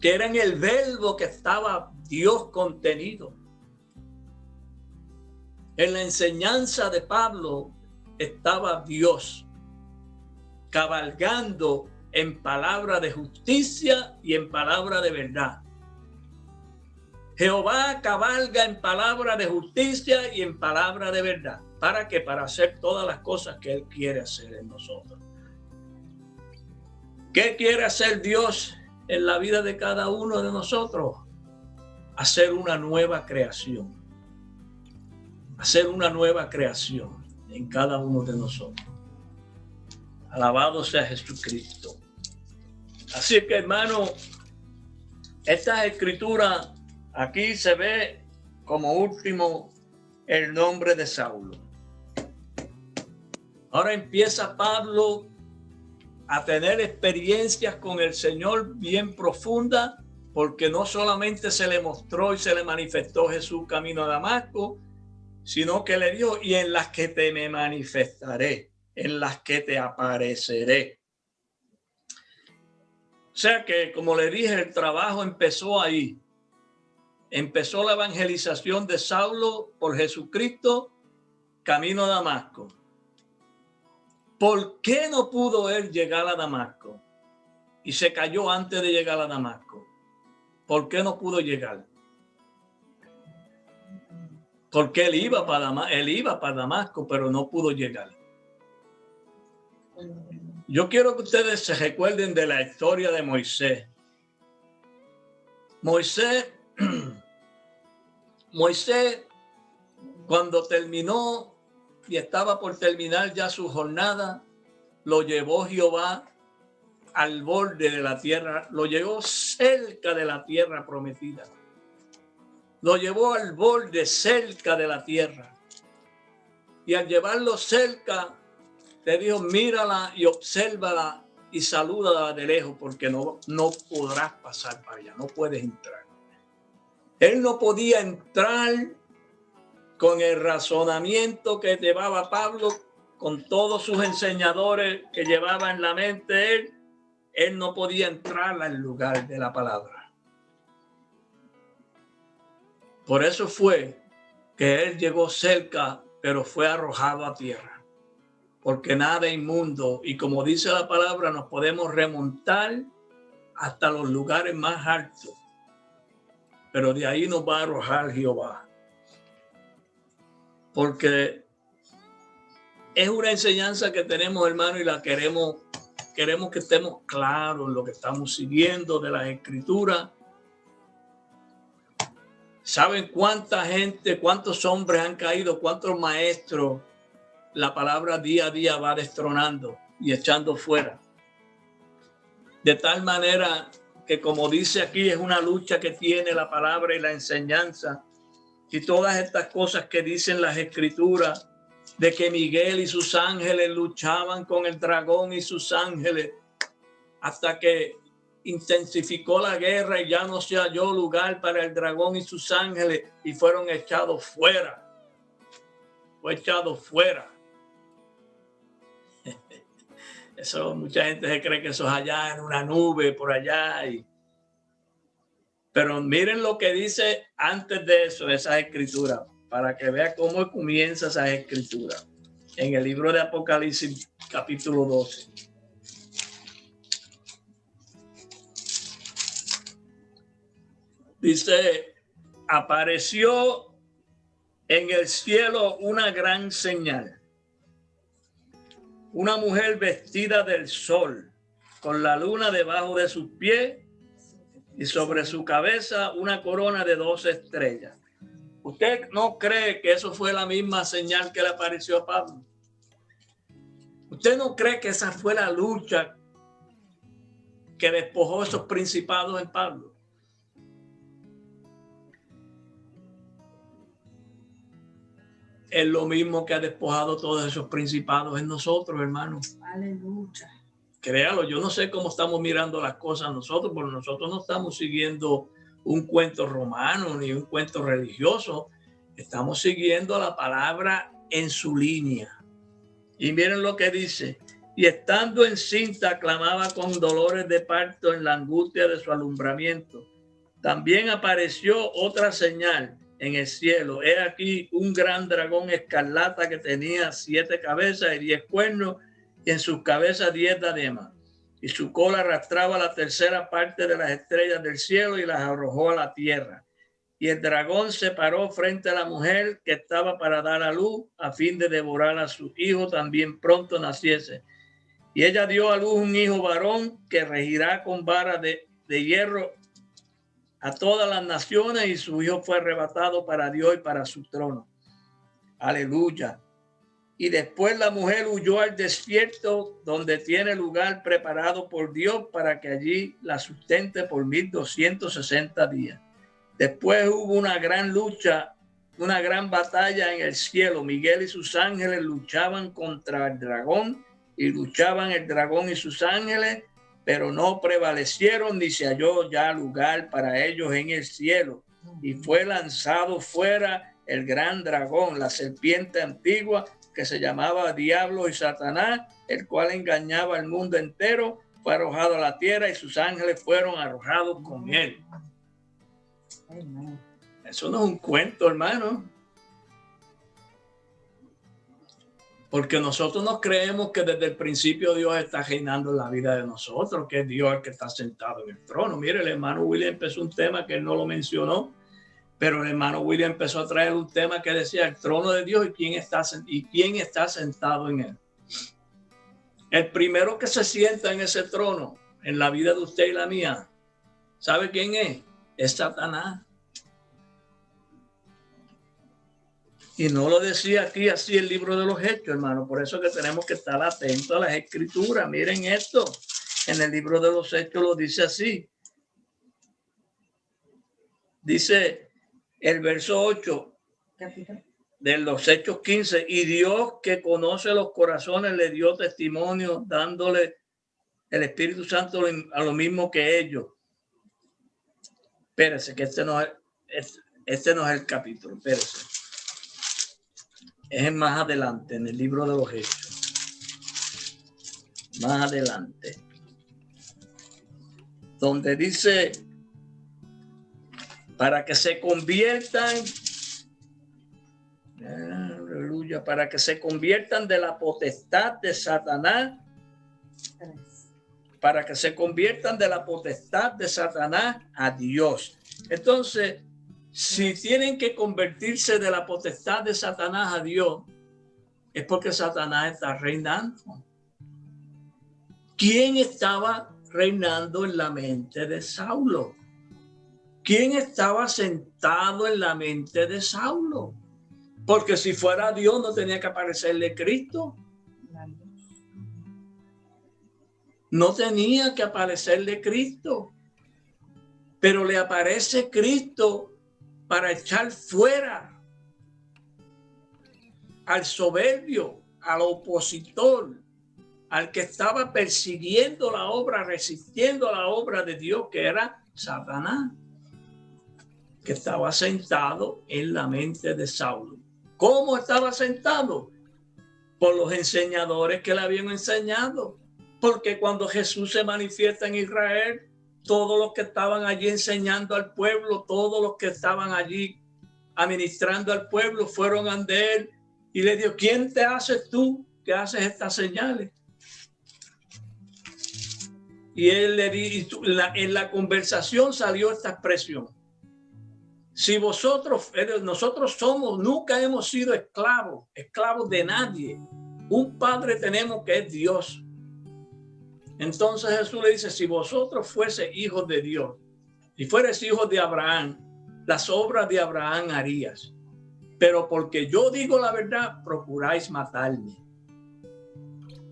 A: Que era en el verbo que estaba Dios contenido. En la enseñanza de Pablo estaba Dios cabalgando en palabra de justicia y en palabra de verdad. Jehová cabalga en palabra de justicia y en palabra de verdad. ¿Para qué? Para hacer todas las cosas que Él quiere hacer en nosotros. ¿Qué quiere hacer Dios en la vida de cada uno de nosotros? Hacer una nueva creación. Hacer una nueva creación en cada uno de nosotros. Alabado sea Jesucristo. Así que, hermano, esta escritura aquí se ve como último el nombre de Saulo. Ahora empieza Pablo a tener experiencias con el Señor bien profundas, porque no solamente se le mostró y se le manifestó Jesús camino a Damasco, sino que le dijo, y en las que te me manifestaré, en las que te apareceré. O sea que, como le dije, el trabajo empezó ahí. Empezó la evangelización de Saulo por Jesucristo, camino a Damasco. ¿Por qué no pudo él llegar a Damasco? Y se cayó antes de llegar a Damasco. ¿Por qué no pudo llegar? Porque él iba para Damasco, pero no pudo llegar. Yo quiero que ustedes se recuerden de la historia de Moisés. Moisés, cuando terminó y estaba por terminar ya su jornada, lo llevó Jehová al borde de la tierra, lo llevó cerca de la tierra prometida. Lo llevó al borde cerca de la tierra. Y al llevarlo cerca, le dijo, mírala y obsérvala y salúdala de lejos, porque no podrás pasar para allá, no puedes entrar. Él no podía entrar con el razonamiento que llevaba Pablo, con todos sus enseñadores que llevaba en la mente él no podía entrar al lugar de la palabra. Por eso fue que él llegó cerca, pero fue arrojado a tierra. Porque nada inmundo, y como dice la palabra, nos podemos remontar hasta los lugares más altos. Pero de ahí nos va a arrojar Jehová. Porque es una enseñanza que tenemos, hermano, y la queremos que estemos claros en lo que estamos siguiendo de las Escrituras. ¿Saben cuánta gente, cuántos hombres han caído, cuántos maestros la palabra día a día va destronando y echando fuera? De tal manera que, como dice aquí, es una lucha que tiene la palabra y la enseñanza. Y todas estas cosas que dicen las Escrituras, de que Miguel y sus ángeles luchaban con el dragón y sus ángeles, hasta que intensificó la guerra y ya no se halló lugar para el dragón y sus ángeles y fueron echados fuera. Fue echado fuera. Eso, mucha gente se cree que eso es allá en una nube por allá. Pero miren lo que dice antes de eso, esas escrituras, para que vean cómo comienza esas escrituras. En el libro de Apocalipsis, capítulo 12. Dice, apareció en el cielo una gran señal. Una mujer vestida del sol, con la luna debajo de sus pies y sobre su cabeza una corona de 12 estrellas. ¿Usted no cree que eso fue la misma señal que le apareció a Pablo? ¿Usted no cree que esa fue la lucha que despojó esos principados en Pablo? Es lo mismo que ha despojado todos esos principados en nosotros, hermanos.
B: Aleluya.
A: Créalo, yo no sé cómo estamos mirando las cosas nosotros, porque nosotros no estamos siguiendo un cuento romano ni un cuento religioso. Estamos siguiendo la palabra en su línea. Y miren lo que dice. Y estando encinta, clamaba con dolores de parto en la angustia de su alumbramiento. También apareció otra señal en el cielo. He aquí un gran dragón escarlata que tenía 7 cabezas y 10 cuernos, y en sus cabezas 10 diademas. Y su cola arrastraba la tercera parte de las estrellas del cielo y las arrojó a la tierra. Y el dragón se paró frente a la mujer que estaba para dar a luz, a fin de devorar a su hijo también pronto naciese. Y ella dio a luz un hijo varón que regirá con vara de hierro a todas las naciones, y su hijo fue arrebatado para Dios y para su trono. Aleluya. Y después la mujer huyó al desierto, donde tiene lugar preparado por Dios para que allí la sustente por 1260 días. Después hubo una gran lucha, una gran batalla en el cielo. Miguel y sus ángeles luchaban contra el dragón, y luchaban el dragón y sus ángeles, pero no prevalecieron, ni se halló ya lugar para ellos en el cielo. Y fue lanzado fuera el gran dragón, la serpiente antigua, que se llamaba Diablo y Satanás, el cual engañaba al mundo entero. Fue arrojado a la tierra y sus ángeles fueron arrojados con él. Eso no es un cuento, hermano. Porque nosotros no creemos que desde el principio Dios está reinando en la vida de nosotros, que es Dios el que está sentado en el trono. Mire, el hermano William empezó un tema que él no lo mencionó, pero el hermano William empezó a traer un tema que decía el trono de Dios y quién está sentado en él. El primero que se sienta en ese trono, en la vida de usted y la mía, ¿sabe quién es? Es Satanás. Y no lo decía aquí así el libro de los Hechos, hermano. Por eso que tenemos que estar atentos a las escrituras. Miren esto. En el libro de los Hechos lo dice así. Dice el verso 8 de los Hechos 15. Y Dios, que conoce los corazones, le dio testimonio dándole el Espíritu Santo a lo mismo que ellos. Espérese, que este no es el capítulo. Espérese. Es más adelante, en el libro de los Hechos. Más adelante. Donde dice, para que se conviertan, aleluya, para que se conviertan de la potestad de Satanás, para que se conviertan de la potestad de Satanás a Dios. Entonces, si tienen que convertirse de la potestad de Satanás a Dios, es porque Satanás está reinando. ¿Quién estaba reinando en la mente de Saulo? ¿Quién estaba sentado en la mente de Saulo? Porque si fuera Dios no tenía que aparecerle Cristo. No tenía que aparecerle Cristo. Pero le aparece Cristo para echar fuera al soberbio, al opositor, al que estaba persiguiendo la obra, resistiendo la obra de Dios, que era Satanás, que estaba sentado en la mente de Saulo. ¿Cómo estaba sentado? Por los enseñadores que le habían enseñado. Porque cuando Jesús se manifiesta en Israel, todos los que estaban allí enseñando al pueblo, todos los que estaban allí administrando al pueblo, fueron ante él y le dijo, ¿quién te haces tú que haces estas señales? Y él le dijo, en la conversación salió esta expresión. Si nosotros nunca hemos sido esclavos de nadie. Un padre tenemos que es Dios. Entonces Jesús le dice, si vosotros fuese hijos de Dios, si fueres hijos de Abraham, las obras de Abraham harías. Pero porque yo digo la verdad, procuráis matarme.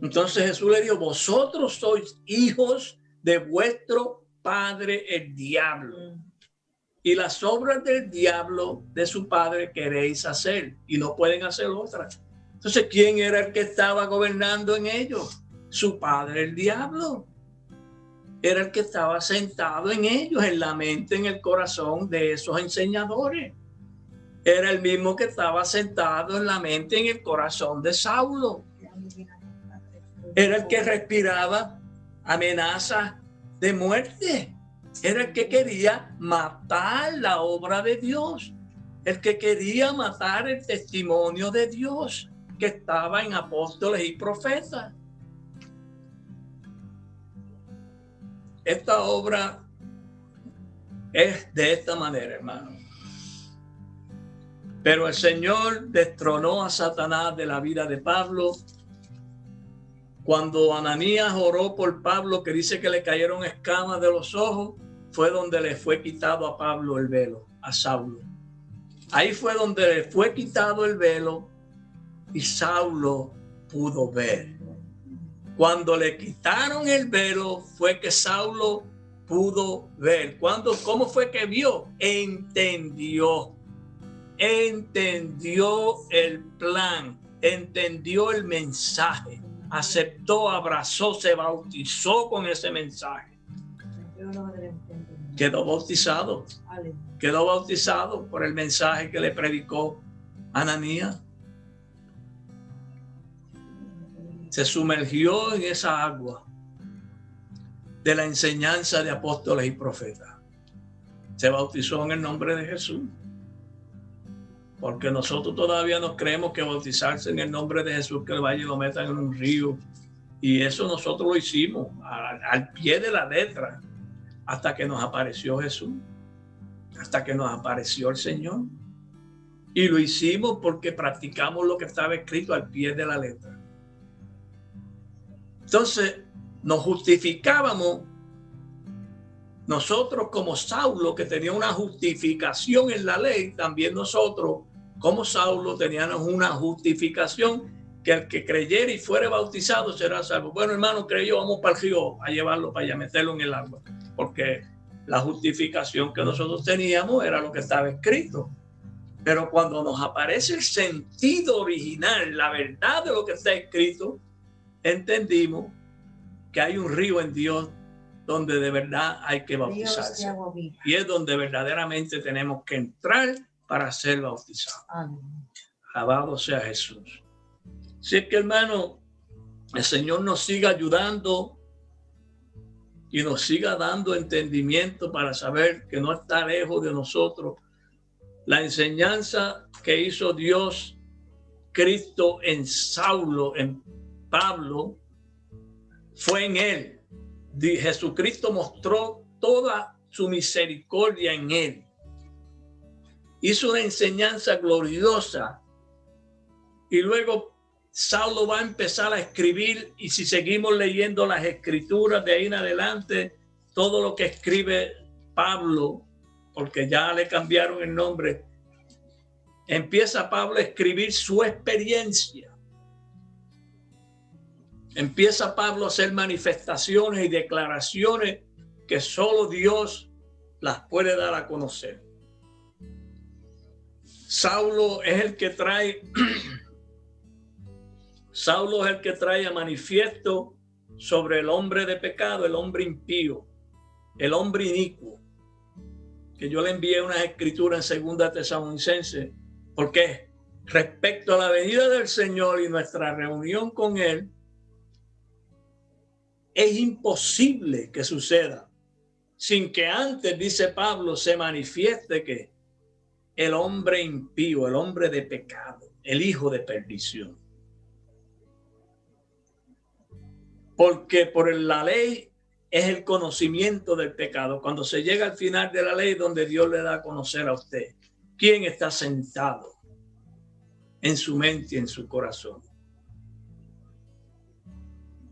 A: Entonces Jesús le dijo, vosotros sois hijos de vuestro padre el diablo. Y las obras del diablo de su padre queréis hacer y no pueden hacer otras. Entonces, ¿quién era el que estaba gobernando en ellos? Su padre el diablo. Era el que estaba sentado en ellos, en la mente, en el corazón de esos enseñadores. Era el mismo que estaba sentado en la mente, en el corazón de Saulo. Era el que respiraba amenazas de muerte. Era el que quería matar la obra de Dios. El que quería matar el testimonio de Dios que estaba en apóstoles y profetas. Esta obra es de esta manera, hermano. Pero el Señor destronó a Satanás de la vida de Pablo. Cuando Ananías oró por Pablo, que dice que le cayeron escamas de los ojos, fue donde le fue quitado a Pablo el velo, a Saulo. Ahí fue donde le fue quitado el velo y Saulo pudo ver. Cuando le quitaron el velo fue que Saulo pudo ver. ¿Cómo fue que vio? Entendió el plan, entendió el mensaje, aceptó, abrazó, se bautizó con ese mensaje. Quedó bautizado por el mensaje que le predicó Ananías. Se sumergió en esa agua de la enseñanza de apóstoles y profetas. Se bautizó en el nombre de Jesús. Porque nosotros todavía nos creemos que bautizarse en el nombre de Jesús, que vaya y lo metan en un río. Y eso nosotros lo hicimos al pie de la letra, hasta que nos apareció Jesús, hasta que nos apareció el Señor. Y lo hicimos porque practicamos lo que estaba escrito al pie de la letra. Entonces, nos justificábamos nosotros como Saulo, que tenía una justificación en la ley, también nosotros como Saulo teníamos una justificación, que el que creyera y fuera bautizado será salvo. Bueno, hermano, creyó, vamos para el río a llevarlo para allá, meterlo en el agua, porque la justificación que nosotros teníamos era lo que estaba escrito. Pero cuando nos aparece el sentido original, la verdad de lo que está escrito, entendimos que hay un río en Dios donde de verdad hay que bautizarse. Y es donde verdaderamente tenemos que entrar para ser bautizados. Alabado sea Jesús. Así que, hermano, el Señor nos siga ayudando y nos siga dando entendimiento para saber que no está lejos de nosotros. La enseñanza que hizo Dios, Cristo en Saulo, en Pablo, fue en él. Jesucristo mostró toda su misericordia en él. Hizo una enseñanza gloriosa. Y luego Saulo va a empezar a escribir, y si seguimos leyendo las escrituras de ahí en adelante, todo lo que escribe Pablo, porque ya le cambiaron el nombre, empieza Pablo a escribir su experiencia. Empieza Pablo a hacer manifestaciones y declaraciones que solo Dios las puede dar a conocer. Saulo es el que trae a manifiesto sobre el hombre de pecado, el hombre impío, el hombre inicuo. Que yo le envié unas escrituras en 2 Tesalonicenses, porque respecto a la venida del Señor y nuestra reunión con Él, es imposible que suceda sin que antes, dice Pablo, se manifieste que el hombre impío, el hombre de pecado, el hijo de perdición. Porque por la ley es el conocimiento del pecado. Cuando se llega al final de la ley, donde Dios le da a conocer a usted quién está sentado en su mente y en su corazón.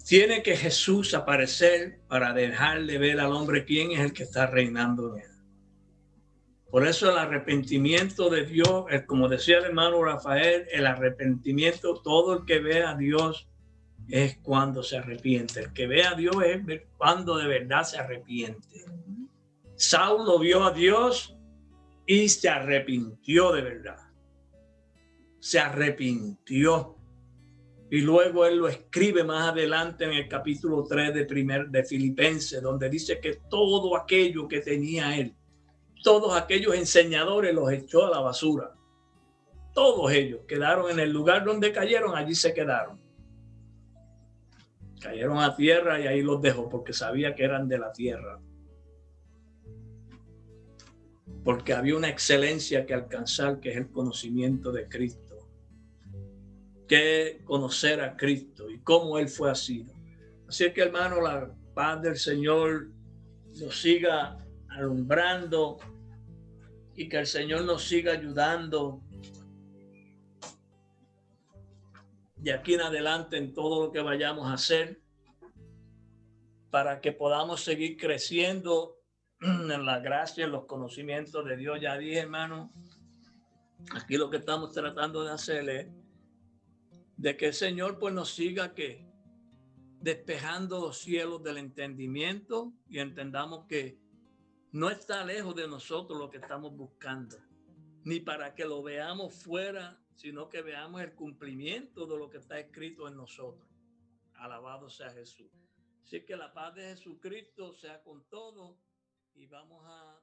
A: Tiene que Jesús aparecer para dejarle ver al hombre quién es el que está reinando en él. Por eso el arrepentimiento de Dios, como decía el hermano Rafael, el arrepentimiento, todo el que ve a Dios es cuando se arrepiente. El que ve a Dios es cuando de verdad se arrepiente. Saulo vio a Dios y se arrepintió de verdad. Se arrepintió. Y luego él lo escribe más adelante en el capítulo 3 de Filipenses, donde dice que todo aquello que tenía él, todos aquellos enseñadores los echó a la basura. Todos ellos quedaron en el lugar donde cayeron, allí se quedaron. Cayeron a tierra y ahí los dejó porque sabía que eran de la tierra. Porque había una excelencia que alcanzar, que es el conocimiento de Cristo. Que conocer a Cristo y cómo Él fue así. Así que, hermano, la paz del Señor nos siga alumbrando y que el Señor nos siga ayudando de aquí en adelante en todo lo que vayamos a hacer para que podamos seguir creciendo en la gracia, en los conocimientos de Dios. Ya dije, hermano, aquí lo que estamos tratando de hacer es de que el Señor pues nos siga que despejando los cielos del entendimiento y entendamos que no está lejos de nosotros lo que estamos buscando, ni para que lo veamos fuera, sino que veamos el cumplimiento de lo que está escrito en nosotros. Alabado sea Jesús. Así que la paz de Jesucristo sea con todos y vamos a